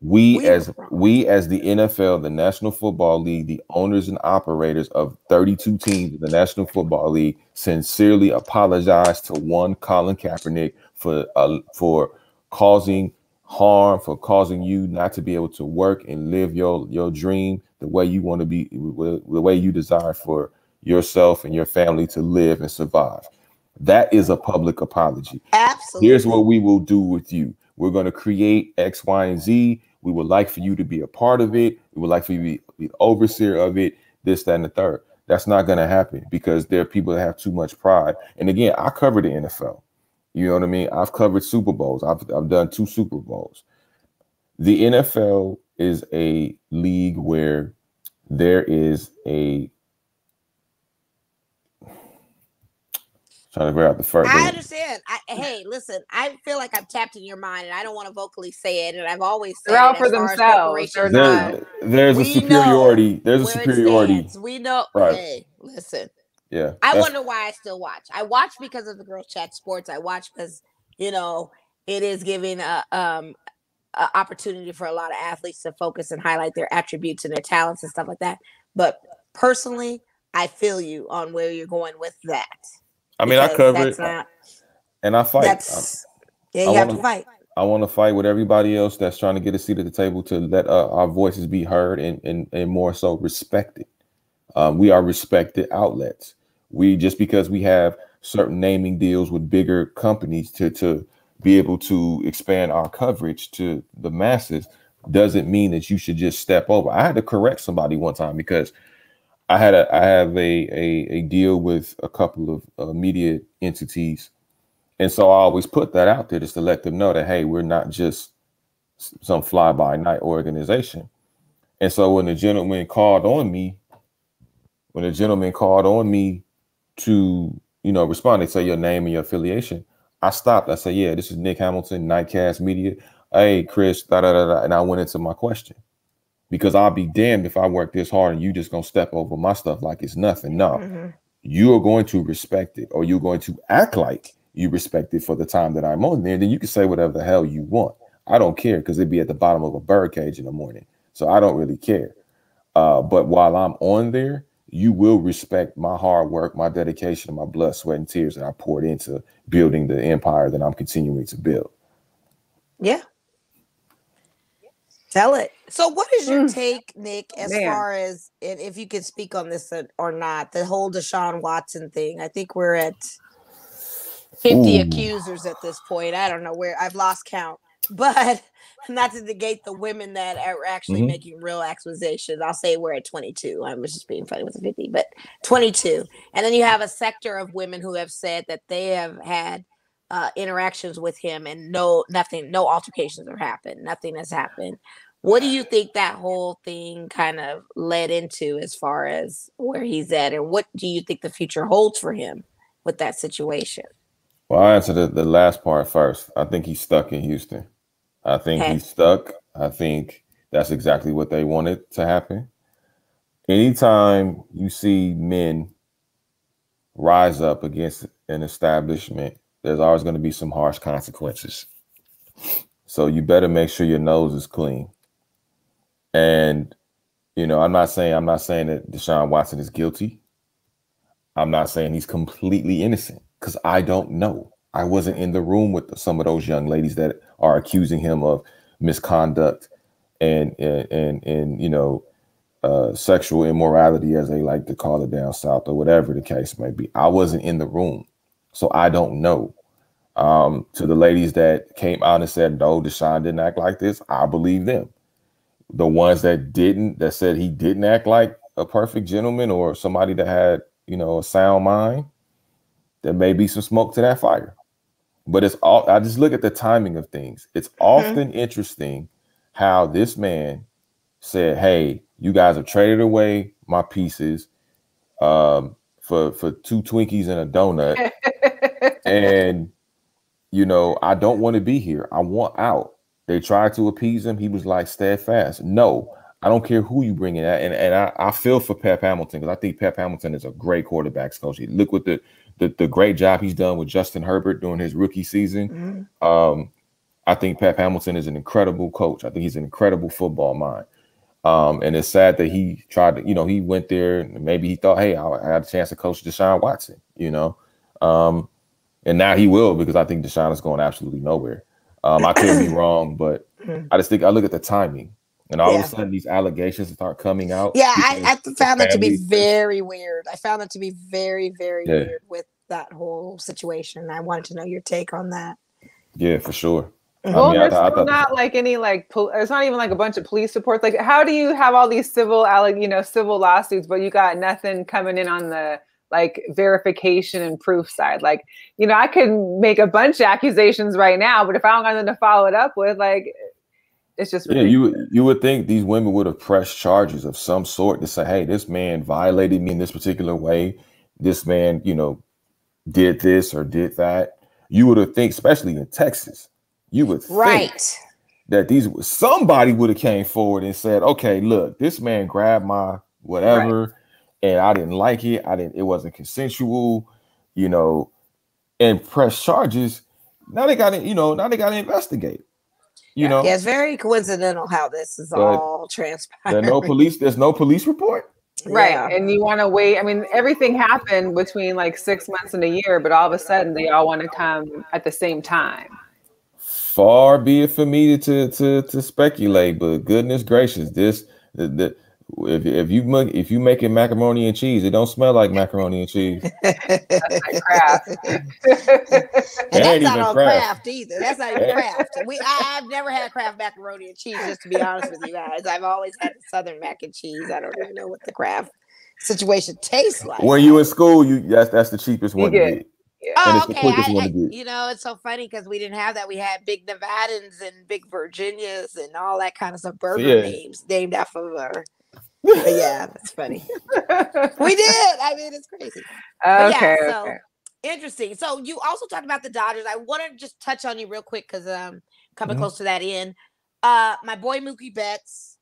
we as the NFL, the National Football League, the owners and operators of 32 teams in the National Football League sincerely apologize to one Colin Kaepernick for causing harm, for causing you not to be able to work and live your dream the way you want to be, the way you desire for yourself and your family to live and survive. That is a public apology. Absolutely. Here's what we will do with you. We're going to create X, Y, and Z. We would like for you to be a part of it. We would like for you to be the overseer of it, this, that, and the third. That's not going to happen because there are people that have too much pride. And again, I cover the NFL. You know what I mean? I've covered Super Bowls. I've done 2 Super Bowls. The NFL is a league where there is trying to figure out the first. I understand. Hey, listen, I feel like I've tapped in your mind, and I don't want to vocally say it. And I've always said they're out for themselves. There's a superiority. There's a superiority. We know. Right. Hey, listen. Yeah. I wonder why I still watch. I watch because of the GirlChatSports. I watch because it is giving a opportunity for a lot of athletes to focus and highlight their attributes and their talents and stuff like that. But personally, I feel you on where you're going with that. I mean, I cover it, and I fight. You have to fight. I want to fight with everybody else that's trying to get a seat at the table to let our voices be heard and more so respected. We are respected outlets. Just because we have certain naming deals with bigger companies to be able to expand our coverage to the masses doesn't mean that you should just step over. I had to correct somebody one time because I have a deal with a couple of media entities. And so I always put that out there just to let them know that, hey, we're not just some fly-by-night organization. And so when the gentleman called on me to, respond, they say your name and your affiliation. I stopped. I said, yeah, this is Nick Hamilton, Nightcast Media. Hey, Chris, da-da-da-da. And I went into my question. Because I'll be damned if I work this hard and you just gonna step over my stuff like it's nothing. No, you are going to respect it, or you're going to act like you respect it for the time that I'm on there. Then you can say whatever the hell you want. I don't care because it'd be at the bottom of a birdcage in the morning. So I don't really care. But while I'm on there, you will respect my hard work, my dedication, my blood, sweat, and tears that I poured into building the empire that I'm continuing to build. Yeah. Tell it. So what is your take, Nick, as far as, and if you could speak on this or not, the whole Deshaun Watson thing? I think we're at 50 accusers at this point. I don't know where, I've lost count, but not to negate the women that are actually making real accusations. I'll say we're at 22. I was just being funny with the 50, but 22. And then you have a sector of women who have said that they have had interactions with him, and no altercations have happened. Nothing has happened. What do you think that whole thing kind of led into as far as where he's at, and what do you think the future holds for him with that situation? Well, I'll answer the last part first. I think he's stuck in Houston. I think he's stuck. I think that's exactly what they wanted to happen. Anytime you see men rise up against an establishment, there's always going to be some harsh consequences. So you better make sure your nose is clean. And, you know, I'm not saying that Deshaun Watson is guilty. I'm not saying he's completely innocent, because I don't know. I wasn't in the room with some of those young ladies that are accusing him of misconduct and you know, sexual immorality, as they like to call it down south, or whatever the case may be. I wasn't in the room, so I don't know. To the ladies that came out and said, no, Deshaun didn't act like this, I believe them. The ones that didn't, that said he didn't act like a perfect gentleman or somebody that had, you know, a sound mind, there may be some smoke to that fire. But it's all, I just look at the timing of things. It's often interesting how this man said, hey, you guys have traded away my pieces for 2 Twinkies and a donut. And, you know, I don't want to be here. I want out. They tried to appease him. He was like steadfast. No, I don't care who you bring in. And I feel for Pep Hamilton, because I think Pep Hamilton is a great quarterbacks coach. Look what the great job he's done with Justin Herbert during his rookie season. I think Pep Hamilton is an incredible coach. I think he's an incredible football mind. And it's sad that he tried to, you know, he went there and maybe he thought, hey, I had a chance to coach Deshaun Watson, you know. And now he will, because I think Deshaun is going absolutely nowhere. I could be wrong, but I just think I look at the timing, and all of a sudden these allegations start coming out. Yeah, I found that to be very weird. I found it to be very, very weird with that whole situation. I wanted to know your take on that. Yeah, for sure. Well, I mean, there's not like any it's not even like a bunch of police reports. Like, how do you have all these civil lawsuits, but you got nothing coming in on the like verification and proof side? Like, you know, I could make a bunch of accusations right now, but if I don't got nothing to follow it up with, like, it's just ridiculous. Yeah, you would think these women would have pressed charges of some sort to say, hey, this man violated me in this particular way. This man, you know, did this or did that. You would have think, especially in Texas, you would think that somebody would have came forward and said, okay, look, this man grabbed my whatever. And I didn't like it. It wasn't consensual, you know, and press charges. Now they got to, you know, to investigate, you know. Yeah, it's very coincidental how this is all transpired. There's no police report. Right. Yeah. And you want to wait. I mean, everything happened between like 6 months and a year, but all of a sudden they all want to come at the same time. Far be it for me to speculate, but goodness gracious, if you making macaroni and cheese, it don't smell like macaroni and cheese. That's like Kraft. And that's not on Kraft either. That's not even Kraft. I've never had Kraft macaroni and cheese, just to be honest with you guys. I've always had the Southern mac and cheese. I don't even know what the Kraft situation tastes like. When you in school, that's the cheapest one to get. Yeah. Oh, okay. You know, it's so funny because we didn't have that. We had big Nevadans and big Virginias and all that kind of stuff. Burger names named after her. But yeah, that's funny. We did. I mean, it's crazy. Okay. Interesting. So you also talked about the Dodgers. I want to just touch on you real quick because coming close to that end. My boy Mookie Betts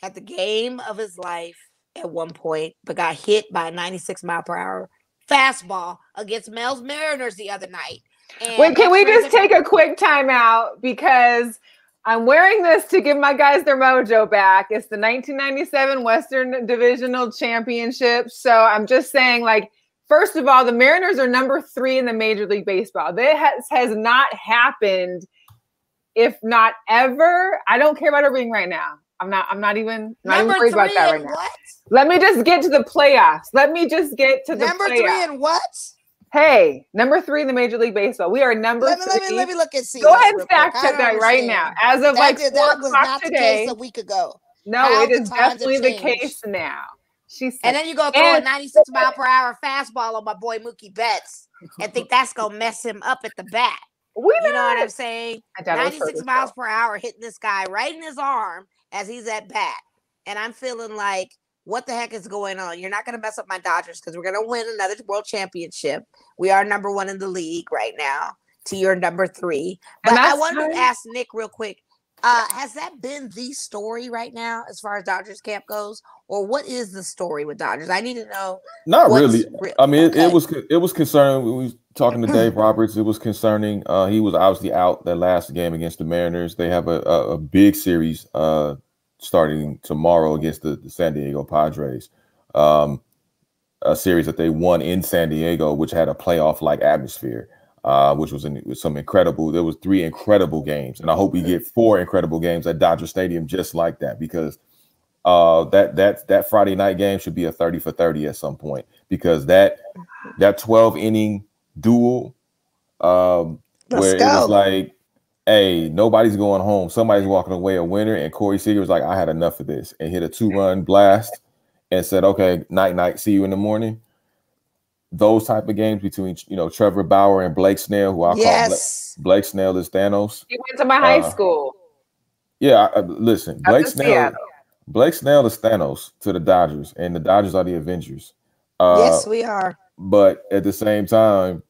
had the game of his life at one point, but got hit by a 96-mile-per-hour fastball against Mel's Mariners the other night. And wait, can we just take a quick time out, because I'm wearing this to give my guys their mojo back. It's the 1997 Western Divisional Championship. So I'm just saying, like, first of all, the Mariners are number 3 in the Major League Baseball. That has not happened, if not ever. I don't care about a ring right now. I'm not even worried about that right now. What? Let me just get to the playoffs. Let me just get to the number playoffs. 3 in what? Hey, number 3 in the Major League Baseball. We are number 3. Let me look and see. Go ahead and fact check that right now. As of that was not the case a week ago. No, it is definitely the case now. And then you go throw a 96-mile-per-hour fastball on my boy Mookie Betts. and think that's going to mess him up at the bat. You know what I'm saying? 96 miles per hour hitting this guy right in his arm as he's at bat. And I'm feeling like, what the heck is going on? You're not going to mess up my Dodgers because we're going to win another world championship. We are number 1 in the league right now to your number 3. But I wanted to ask Nick real quick. Has that been the story right now as far as Dodgers camp goes? Or what is the story with Dodgers? I need to know. Not really. I mean, it was concerning. We was talking to Dave Roberts. It was concerning. He was obviously out that last game against the Mariners. They have a big series starting tomorrow against the San Diego Padres. A series that they won in San Diego, which had a playoff-like atmosphere. Which was some incredible. There was 3 incredible games, and I hope we get 4 incredible games at Dodger Stadium just like that. Because that Friday night game should be a 30 for 30 at some point. Because that 12-inning duel, where it was like, hey, nobody's going home. Somebody's walking away a winner, and Corey Seager was like, I had enough of this, and hit a 2-run blast, and said, okay, night, see you in the morning. Those type of games between, Trevor Bauer and Blake Snell, who I call Blake Snell is Thanos. He went to my high school. Yeah, listen, Blake Snell is Thanos to the Dodgers, and the Dodgers are the Avengers. Yes, we are. But at the same time,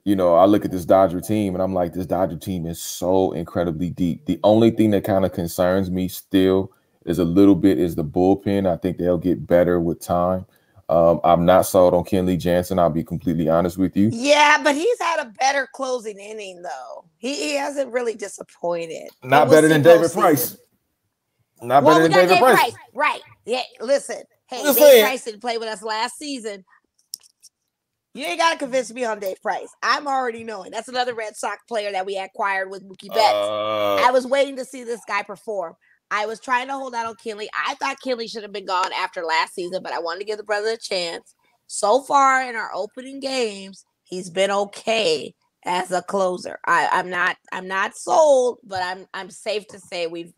I look at this Dodger team, and I'm like, this Dodger team is so incredibly deep. The only thing that kind of concerns me still is the bullpen. I think they'll get better with time. I'm not sold on Kenley Jansen. I'll be completely honest with you. Yeah, but he's had a better closing inning, though. He hasn't really disappointed. Not better than David Price. Not better than David Price. Right. Yeah, listen. Hey, Dave Price didn't play with us last season. You ain't got to convince me on Dave Price. I'm already knowing. That's another Red Sox player that we acquired with Mookie Betts. I was waiting to see this guy perform. I was trying to hold out on Kenley. I thought Kenley should have been gone after last season, but I wanted to give the brother a chance. So far in our opening games, he's been okay as a closer. I'm not sold, but I'm safe to say we've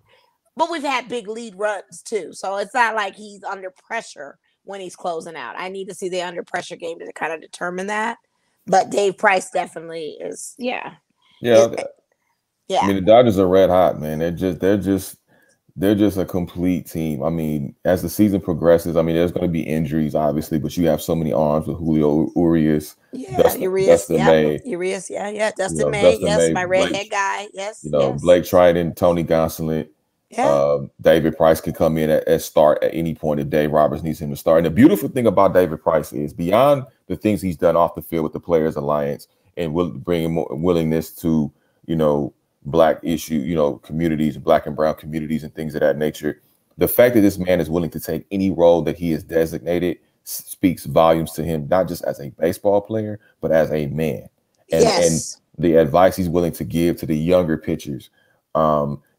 had big lead runs too. So it's not like he's under pressure when he's closing out. I need to see the under pressure game to kind of determine that. But Dave Price definitely is, yeah. I mean, the Dodgers are red hot, man. They're just a complete team. I mean, as the season progresses, I mean, there's going to be injuries, obviously, but you have so many arms with Julio Urias, Dustin May. Dustin May, yes, my redhead guy, yes. Blake Triton, Tony Gonsolin. Yeah. David Price can come in at start at any point if Dave Roberts needs him to start. And the beautiful thing about David Price is beyond the things he's done off the field with the Players Alliance and bringing more willingness to, Black issue, communities, Black and brown communities and things of that nature. The fact that this man is willing to take any role that he is designated speaks volumes to him, not just as a baseball player, but as a man. And the advice he's willing to give to the younger pitchers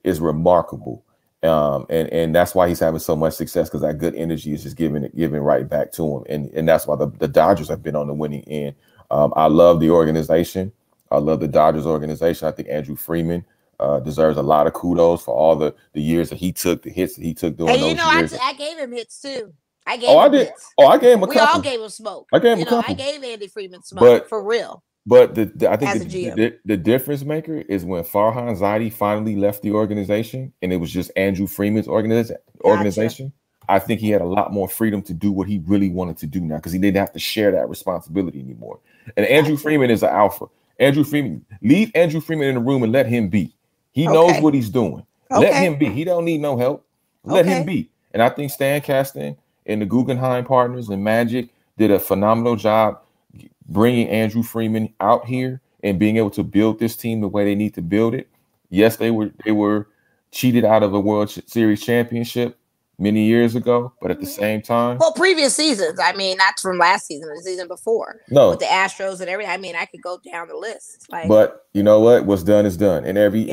is remarkable. And that's why he's having so much success, because that good energy is just giving right back to him. And that's why the Dodgers have been on the winning end. I love the organization. I love the Dodgers organization. I think Andrew Freeman deserves a lot of kudos for all the years that he took, the hits that he took during those years. I gave him hits too. I gave him hits. I gave him a couple. We all gave him smoke. I gave him a couple. I gave Andy Freeman smoke, for real. But I think the difference maker is when Farhan Zaidi finally left the organization and it was just Andrew Freeman's organization. Gotcha. I think he had a lot more freedom to do what he really wanted to do now, because he didn't have to share that responsibility anymore. And Andrew Freeman is an alpha. Leave Andrew Freeman in the room and let him be. He knows what he's doing. Let him be. He don't need no help. Let him be. And I think Stan Kasten and the Guggenheim partners and Magic did a phenomenal job bringing Andrew Freeman out here and being able to build this team the way they need to build it. Yes, they were cheated out of a World Series championship many years ago, but at the same time, previous seasons. I mean, not from last season, the season before. No, with the Astros and everything. I mean, I could go down the list. But you know what? What's done is done, and every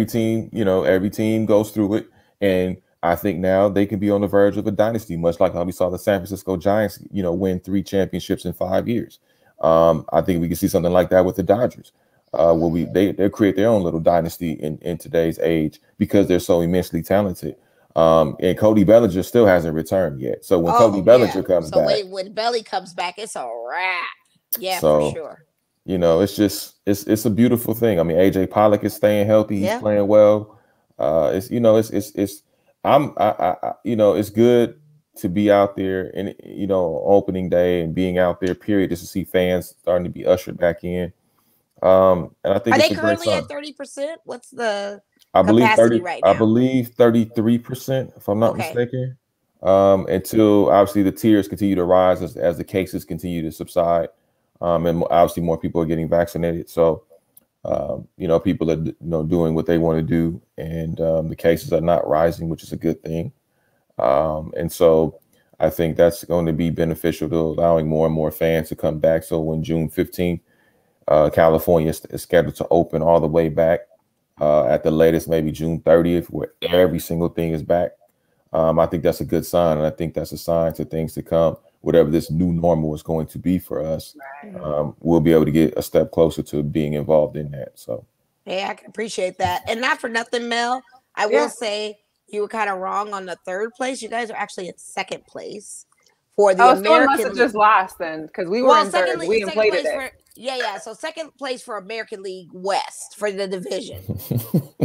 team, every team goes through it. And I think now they can be on the verge of a dynasty, much like how we saw the San Francisco Giants, win 3 championships in 5 years. I think we can see something like that with the Dodgers. They'll create their own little dynasty in today's age because they're so immensely talented. And Cody Bellinger still hasn't returned yet. So when Cody Bellinger comes back, when Belly comes back, it's a wrap. Yeah, so, for sure. You know, it's just it's a beautiful thing. I mean, AJ Pollock is staying healthy. He's playing well. It's you know, it's you know, it's good to be out there and you know, opening day and being out there, period, just to see fans starting to be ushered back in. And I think Are it's they a great currently sign. at 30%? What's the I believe capacity right I now? believe 33%, if I'm not mistaken. Until obviously the tiers continue to rise as the cases continue to subside. And obviously more people are getting vaccinated. So you know, people are doing what they want to do, and the cases are not rising, which is a good thing. And so I think that's going to be beneficial to allowing more and more fans to come back. So when June 15th, California is scheduled to open all the way back. At the latest, maybe June 30th, where every single thing is back. I think that's a good sign, and I think that's a sign to things to come. Whatever this new normal is going to be for us, we'll be able to get a step closer to being involved in that. So, yeah, I can appreciate that, and not for nothing, Mel. I will say you were kind of wrong on the third place. You guys are actually in second place for the American. Someone must have just lost then, because we were in third. We inflated it. Yeah. So second place for American League West for the division.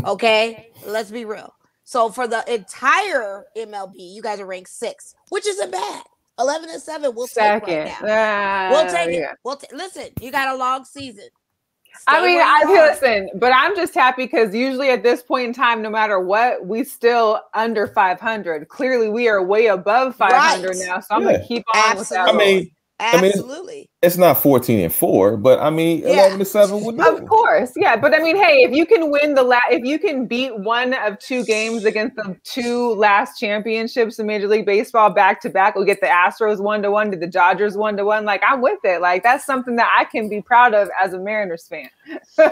Okay, let's be real. So for the entire MLB, you guys are ranked 6th, which isn't bad. 11-7, we'll take right now. We'll take it. Listen, you got a long season. Listen, but I'm just happy because usually at this point in time, no matter what, we still under 500. Clearly, we are way above 500 now. So I'm gonna keep on with that. Absolutely. It's not 14-4, but I mean 11-7 would do. Of course, yeah. But I mean, hey, if you can win if you can beat one of 2 games against the 2 last championships in Major League Baseball back to back, we'll get the Astros 1-1, to the Dodgers 1-1. Like, I'm with it. Like, that's something that I can be proud of as a Mariners fan.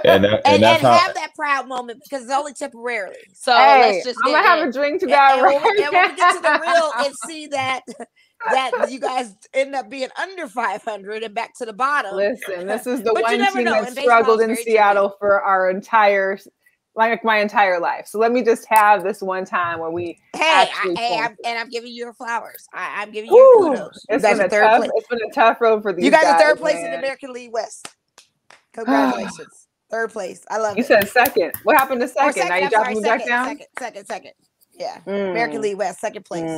and have that proud moment, because it's only temporarily. So let's just I'm gonna have a drink to that. And when we get to the real and see that you guys end up being under 500 and back to the bottom. Listen, this is the one team that struggled in Seattle for my entire life. So let me just have this one time where we I'm giving you your flowers. I'm giving you kudos. It's been a tough road for these guys. You guys are third place in the American League West. Congratulations. Third place. I love it. You said second. What happened to second? Now you dropping me back down? Second. Yeah, American League West, second place.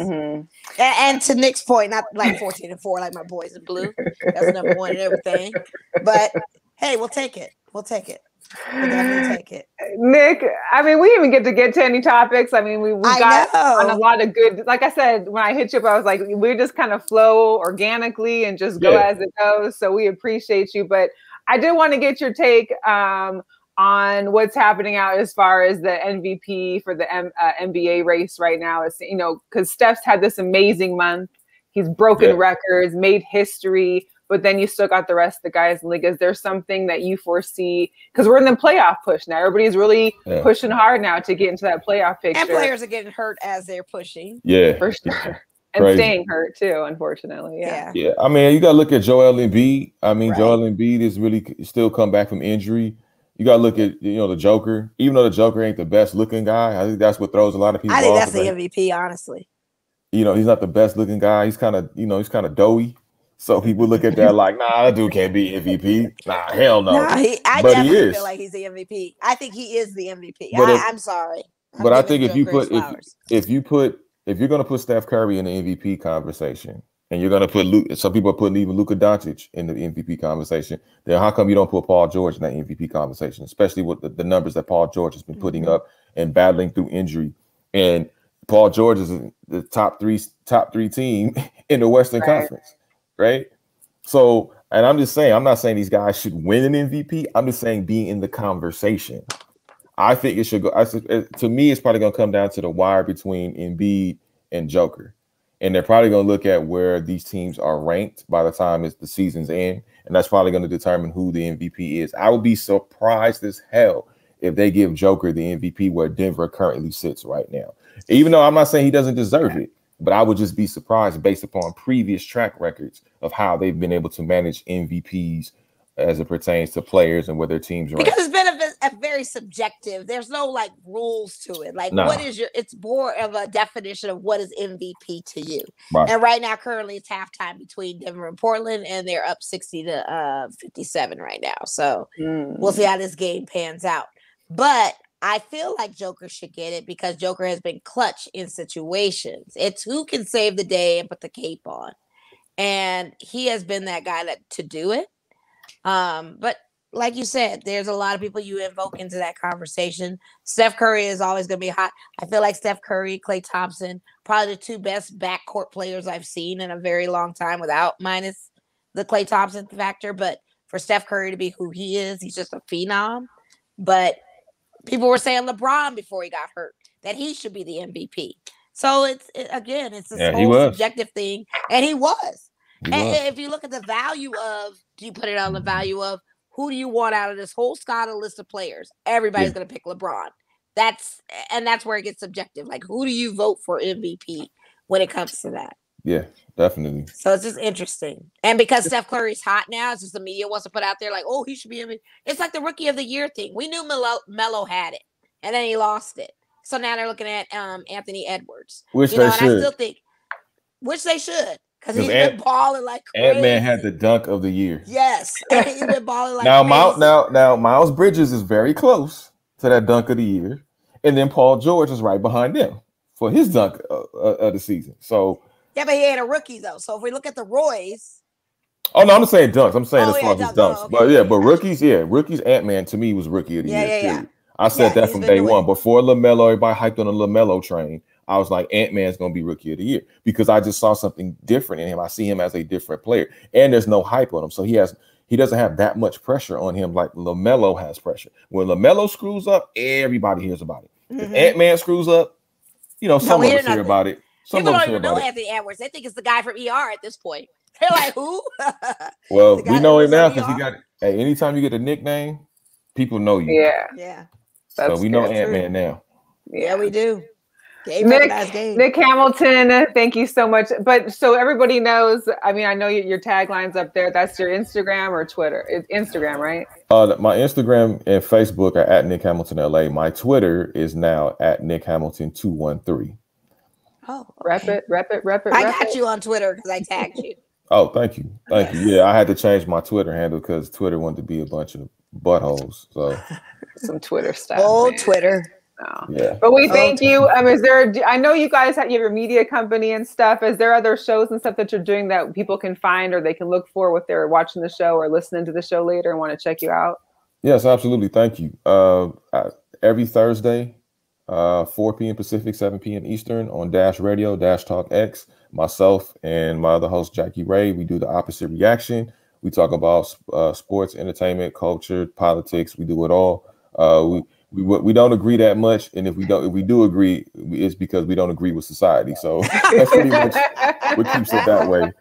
And to Nick's point, not like 14-4 like my boys in blue. That's number 1 and everything. But hey, we'll take it. We'll definitely take it. Nick, I mean, we didn't even get to any topics. I mean, we got on a lot of good, like I said, when I hit you up, I was like, we just kind of flow organically and just go as it goes. So we appreciate you. But I did want to get your take on what's happening out as far as the MVP for the NBA race right now. It's, you know, because Steph's had this amazing month. He's broken records, made history, but then you still got the rest of the guys in the league. Is there something that you foresee? Because we're in the playoff push now. Everybody's really pushing hard now to get into that playoff picture. And players are getting hurt as they're pushing. Yeah. For sure. And staying hurt too, unfortunately. Yeah. I mean, you got to look at Joel Embiid. I mean, Joel Embiid is really still come back from injury. You got to look at, the Joker. Even though the Joker ain't the best looking guy, I think that's what throws a lot of people off. I think that's the MVP, honestly. He's not the best looking guy. He's kind of, he's kind of doughy. So people look at that like, nah, that dude can't be MVP. Nah, hell no. I definitely feel like he's the MVP. I think he is the MVP. I'm sorry. But I think if you're gonna put Steph Curry in the MVP conversation, and you're gonna put some people are putting even Luka Doncic in the MVP conversation, then how come you don't put Paul George in that MVP conversation, especially with the numbers that Paul George has been putting up and battling through injury? And Paul George is the top three team in the Western Conference, right? So, and I'm just saying, I'm not saying these guys should win an MVP. I'm just saying being in the conversation. I think it should go. To me, it's probably going to come down to the wire between Embiid and Joker. And they're probably going to look at where these teams are ranked by the time the season's end. And that's probably going to determine who the MVP is. I would be surprised as hell if they give Joker the MVP where Denver currently sits right now. Even though I'm not saying he doesn't deserve it, but I would just be surprised based upon previous track records of how they've been able to manage MVPs as it pertains to players and where their teams are. Because it's been a very subjective. There's no like rules to it. Like, what is it's more of a definition of what is MVP to you. Right. And right now, currently, it's halftime between Denver and Portland, and they're up 60-57 right now. So we'll see how this game pans out. But I feel like Joker should get it because Joker has been clutch in situations. It's who can save the day and put the cape on. And he has been that guy to do it. But like you said, there's a lot of people you invoke into that conversation. Steph Curry is always going to be hot. I feel like Steph Curry, Klay Thompson, probably the two best backcourt players I've seen in a very long time minus the Klay Thompson factor. But for Steph Curry to be who he is, he's just a phenom. But people were saying LeBron before he got hurt, that he should be the MVP. So it's this whole subjective thing. And he was. If you look at the value of, do you put it on the value of who do you want out of this whole Scott list of players? Everybody's going to pick LeBron. That's where it gets subjective. Like, who do you vote for MVP when it comes to that? Yeah, definitely. So it's just interesting. And because Steph Curry's hot now, it's just the media wants to put out there like, oh, he should be MVP. It's like the Rookie of the Year thing. We knew Melo had it, and then he lost it. So now they're looking at Anthony Edwards. Which they should. I still think, which they should. Because he's been balling like crazy. Ant-Man had the dunk of the year. Yes. He's been balling like crazy. Now, Miles Bridges is very close to that dunk of the year. And then Paul George is right behind them for his dunk of the season. So yeah, but he ain't a rookie, though. So if we look at the Roys. Oh, no, I'm not saying dunks. I'm saying as far as his dunks. Okay. But rookies, Ant-Man, to me, was Rookie of the year. Yeah. I said that from day one. Before LaMelo, everybody hyped on the LaMelo train. I was like, Ant-Man's going to be Rookie of the Year because I just saw something different in him. I see him as a different player, and there's no hype on him. So he doesn't have that much pressure on him like LaMelo has pressure. When LaMelo screws up, everybody hears about it. If Ant-Man screws up, some of us hear about it. People don't even know Anthony Edwards. They think it's the guy from ER at this point. They're like, who? Well, we know him now because anytime you get a nickname, people know you. Yeah. So we know Ant-Man now. Yeah, we do. Nick Hamilton, thank you so much. But so everybody knows, I mean, I know your tagline's up there. That's your Instagram or Twitter? It's Instagram, right? My Instagram and Facebook are at Nick Hamilton LA. My Twitter is now at Nick Hamilton 213. Oh, okay. Rep it. I got you on Twitter because I tagged you. Oh, thank you. Yeah, I had to change my Twitter handle because Twitter wanted to be a bunch of buttholes. So some Twitter stuff. Oh, man. Twitter. Oh. Yeah. But we thank you. I know you guys have your media company and stuff. Is there other shows and stuff that you're doing that people can find or they can look for if they're watching the show or listening to the show later and want to check you out? Yes, absolutely. Thank you. Every Thursday, 4 p.m. Pacific, 7 p.m. Eastern on Dash Radio, Dash Talk X, myself and my other host, Jackie Ray, we do the opposite reaction. We talk about sports, entertainment, culture, politics. We do it all. We don't agree that much, and if we do agree, it's because we don't agree with society. So that's pretty much what keeps it that way.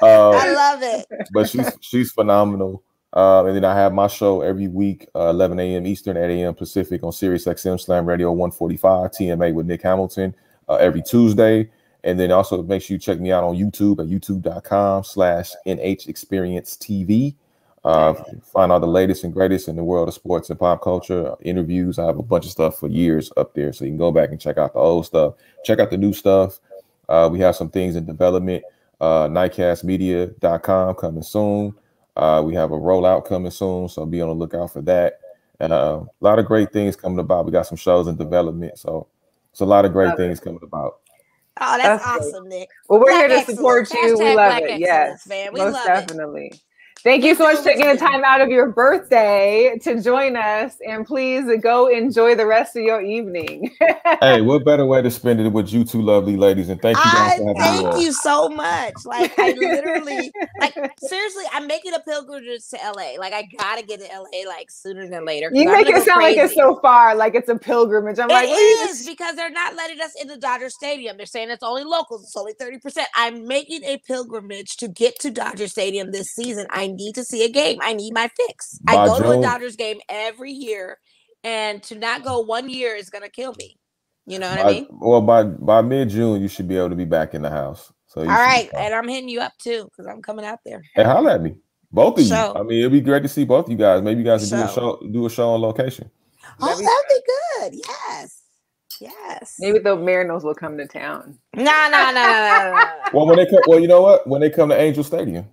I love it. But she's phenomenal. And then I have my show every week, 11 a.m. Eastern, 8 a.m. Pacific on Sirius XM Slam Radio 145 TMA with Nick Hamilton every Tuesday. And then also make sure you check me out on YouTube at youtube.com/NH Experience TV. Find all the latest and greatest in the world of sports and pop culture, interviews. I have a bunch of stuff for years up there, so you can go back and check out the old stuff, check out the new stuff. We have some things in development. Nightcastmedia.com coming soon. We have a rollout coming soon, so be on the lookout for that. And a lot of great things coming about. We got some shows in development, so it's a lot of great things coming about. Oh, that's awesome, Nick. Well, we're here to support you. We love it. Yes, man. We most definitely. Thank you so much for taking the time out of your birthday to join us. And please go enjoy the rest of your evening. Hey, what better way to spend it with you two lovely ladies? And thank you guys for having me. Thank you so much. Like, I literally, seriously, I'm making a pilgrimage to LA. Like, I got to get to LA, sooner than later. You make it sound like it's so far, like it's a pilgrimage. I'm like, it is because they're not letting us into Dodger Stadium. They're saying it's only locals. It's only 30%. I'm making a pilgrimage to get to Dodger Stadium this season. I need to see a game. I need my fix. I go to a Dodgers game every year, and to not go 1 year is gonna kill me. You know what I mean? Well, by mid-June, you should be able to be back in the house. So all right, and I'm hitting you up too because I'm coming out there. Hey, holla at me. Both of you. I mean, it'd be great to see both of you guys. Maybe you guys can do a show on location. Oh, that'd be good. Yes. Yes. Maybe the Mariners will come to town. No. Well, when they come, you know what? When they come to Angel Stadium.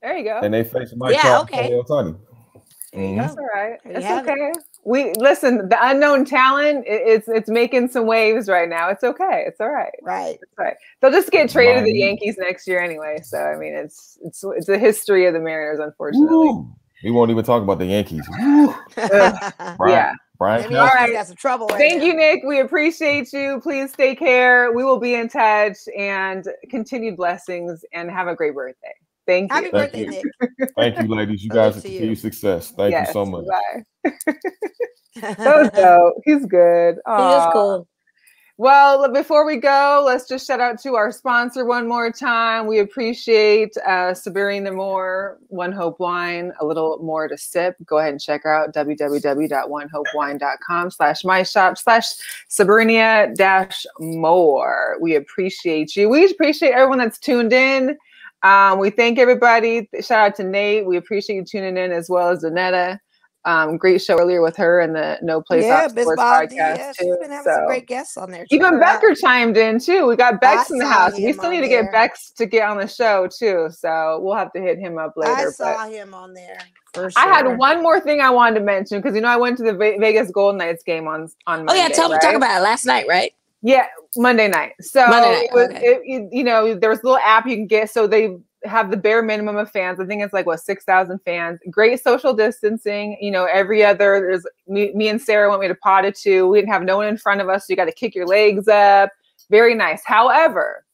There you go. And they face Mike Trout and Ohtani. That's all right. It's okay. We listen. The unknown talent. It's making some waves right now. It's okay. It's all right. Right. It's all right. They'll just get traded to the Yankees next year anyway. So I mean, it's a history of the Mariners, unfortunately. Woo. We won't even talk about the Yankees. Brian, all right. Got some trouble. Thank you, Nick. We appreciate you. Please take care. We will be in touch, and continued blessings, and have a great birthday. Thank you. Happy birthday, Nick. Thank you, ladies. You guys continue success. Thank you so much. Bye. That was dope. He's good. Aww. He is cool. Well, before we go, let's just shout out to our sponsor one more time. We appreciate Sabrina the More, One Hope Wine, a little more to sip. Go ahead and check her out, www.onehopewine.com/myshop/Sabrina-more. We appreciate you. We appreciate everyone that's tuned in. We thank everybody. Shout out to Nate. We appreciate you tuning in, as well as Zanetta. Great show earlier with her and the No Place Off Sports podcast too. She's been having some great guests on there. Even Becker chimed in too. We got Bex in the house. We still need to get Bex to get on the show too. So we'll have to hit him up later. I saw him on there. For sure. I had one more thing I wanted to mention because I went to the Vegas Golden Knights game on Monday. Oh yeah, talk about it last night, right? Yeah, Monday night. So Monday night, there was a little app you can get. So they have the bare minimum of fans. I think it's like 6,000 fans. Great social distancing. Every other there's me and Sarah went to pot of two. We didn't have no one in front of us, so you got to kick your legs up. Very nice. However,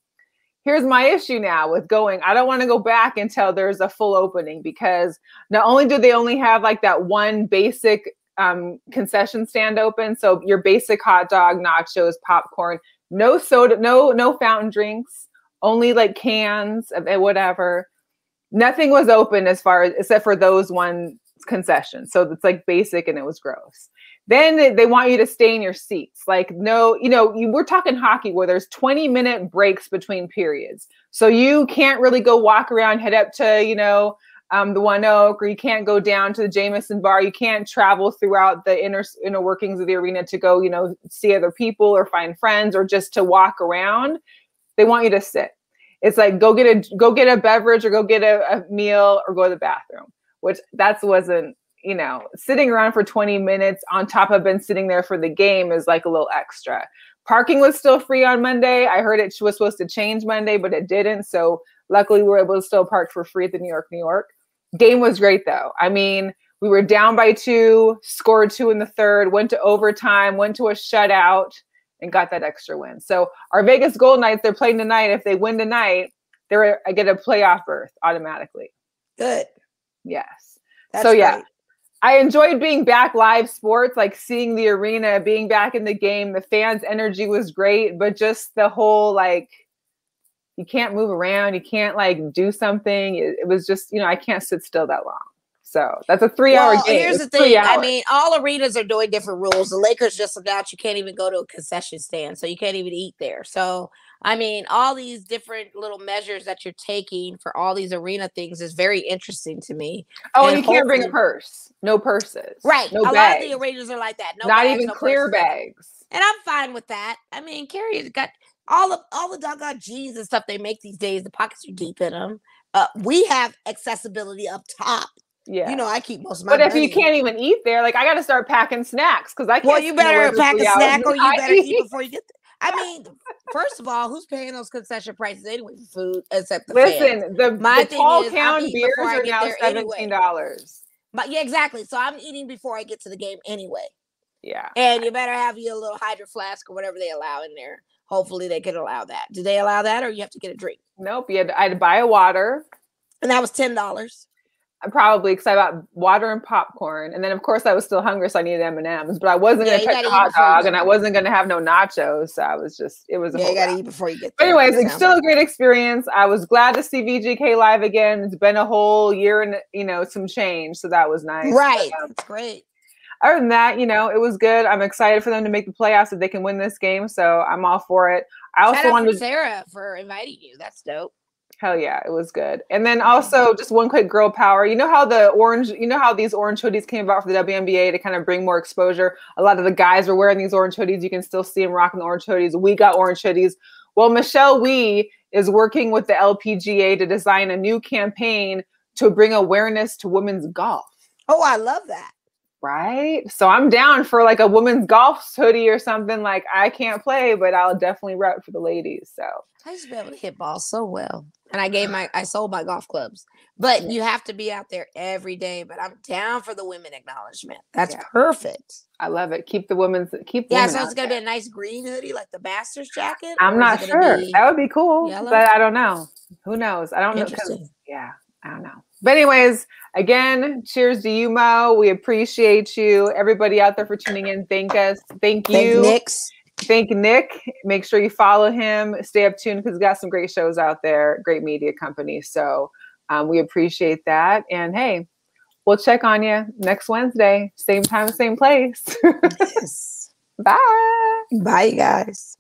here's my issue now with going. I don't want to go back until there's a full opening, because not only do they only have like that one basic concession stand open, so your basic hot dog, nachos, popcorn, no soda, no fountain drinks. Only like cans of whatever. Nothing was open except for those one concessions. So it's like basic, and it was gross. Then they want you to stay in your seats. Like, no, we're talking hockey where there's 20-minute breaks between periods. So you can't really go walk around, head up to, the One Oak, or you can't go down to the Jameson bar. You can't travel throughout the inner workings of the arena to go, see other people or find friends, or just to walk around. They want you to sit. It's like go get a beverage, or go get a meal, or go to the bathroom. Which wasn't sitting around for 20 minutes on top of been sitting there for the game is like a little extra. Parking was still free on Monday. I heard it was supposed to change Monday, but it didn't. So luckily we were able to still park for free at the New York. Game was great though. I mean, we were down by 2, scored 2 in the third, went to overtime, went to a shutout, and got that extra win. So our Vegas Golden Knights, they're playing tonight. If they win tonight, I get a playoff berth automatically. Good. Yes. That's so yeah, great. I enjoyed being back live sports, like seeing the arena, being back in the game. The fans' energy was great, but just the whole, like, you can't move around. You can't like do something. It was just, I can't sit still that long. So that's a 3-hour game. Here's the thing. I mean, all arenas are doing different rules. The Lakers just announced you can't even go to a concession stand, so you can't even eat there. So, I mean, all these different little measures that you're taking for all these arena things is very interesting to me. Oh, and you can't bring a purse. No purses. Right. No a bags. lot of the arenas are like that. No Not bags, even no clear purses. bags. And I'm fine with that. I mean, Carrie's got all the doggone jeans and stuff they make these days. The pockets are deep in them. We have accessibility up top. Yeah, I keep most of my. But if you can't even eat there, like I got to start packing snacks because I can't. Well, you better pack a snack, or you better eat before you get there. I mean, first of all, who's paying those concession prices anyway for food except the fans? The tall town beers are now $17. But yeah, exactly. So I'm eating before I get to the game anyway. Yeah, and you better have your little hydro flask or whatever they allow in there. Hopefully, they can allow that. Do they allow that, or you have to get a drink? Nope. I had to buy a water, and that was $10. Probably because I bought water and popcorn, and then of course I was still hungry, so I needed M&Ms. But I wasn't going to touch the hot dog, and I wasn't going to have no nachos. So it was. You got to eat before you get there. But anyways, it's still a great experience. I was glad to see VGK live again. It's been a whole year and some change, so that was nice. Right, that's great. Other than that, it was good. I'm excited for them to make the playoffs if they can win this game. So I'm all for it. I also wanted Sarah for inviting you. That's dope. Hell yeah, it was good. And then also just one quick girl power. You know how these orange hoodies came about for the WNBA to kind of bring more exposure? A lot of the guys were wearing these orange hoodies. You can still see them rocking the orange hoodies. We got orange hoodies. Well, Michelle Wie is working with the LPGA to design a new campaign to bring awareness to women's golf. Oh, I love that. Right? So I'm down for like a women's golf hoodie or something. Like I can't play, but I'll definitely rep for the ladies. So I used to be able to hit balls so well. And I sold my golf clubs. But you have to be out there every day. But I'm down for the women acknowledgement. That's perfect. I love it. Keep the women. So it's gonna be a nice green hoodie, like the master's jacket. I'm not sure. That would be cool, yellow? But I don't know. Who knows? I don't know. I don't know. But anyways, again, cheers to you, Mo. We appreciate you. Everybody out there for tuning in. Thank you. Thank Nick. Make sure you follow him. Stay up tuned because he's got some great shows out there, great media companies. So we appreciate that. And hey, we'll check on you next Wednesday. Same time, same place. Yes. Bye. Bye, guys.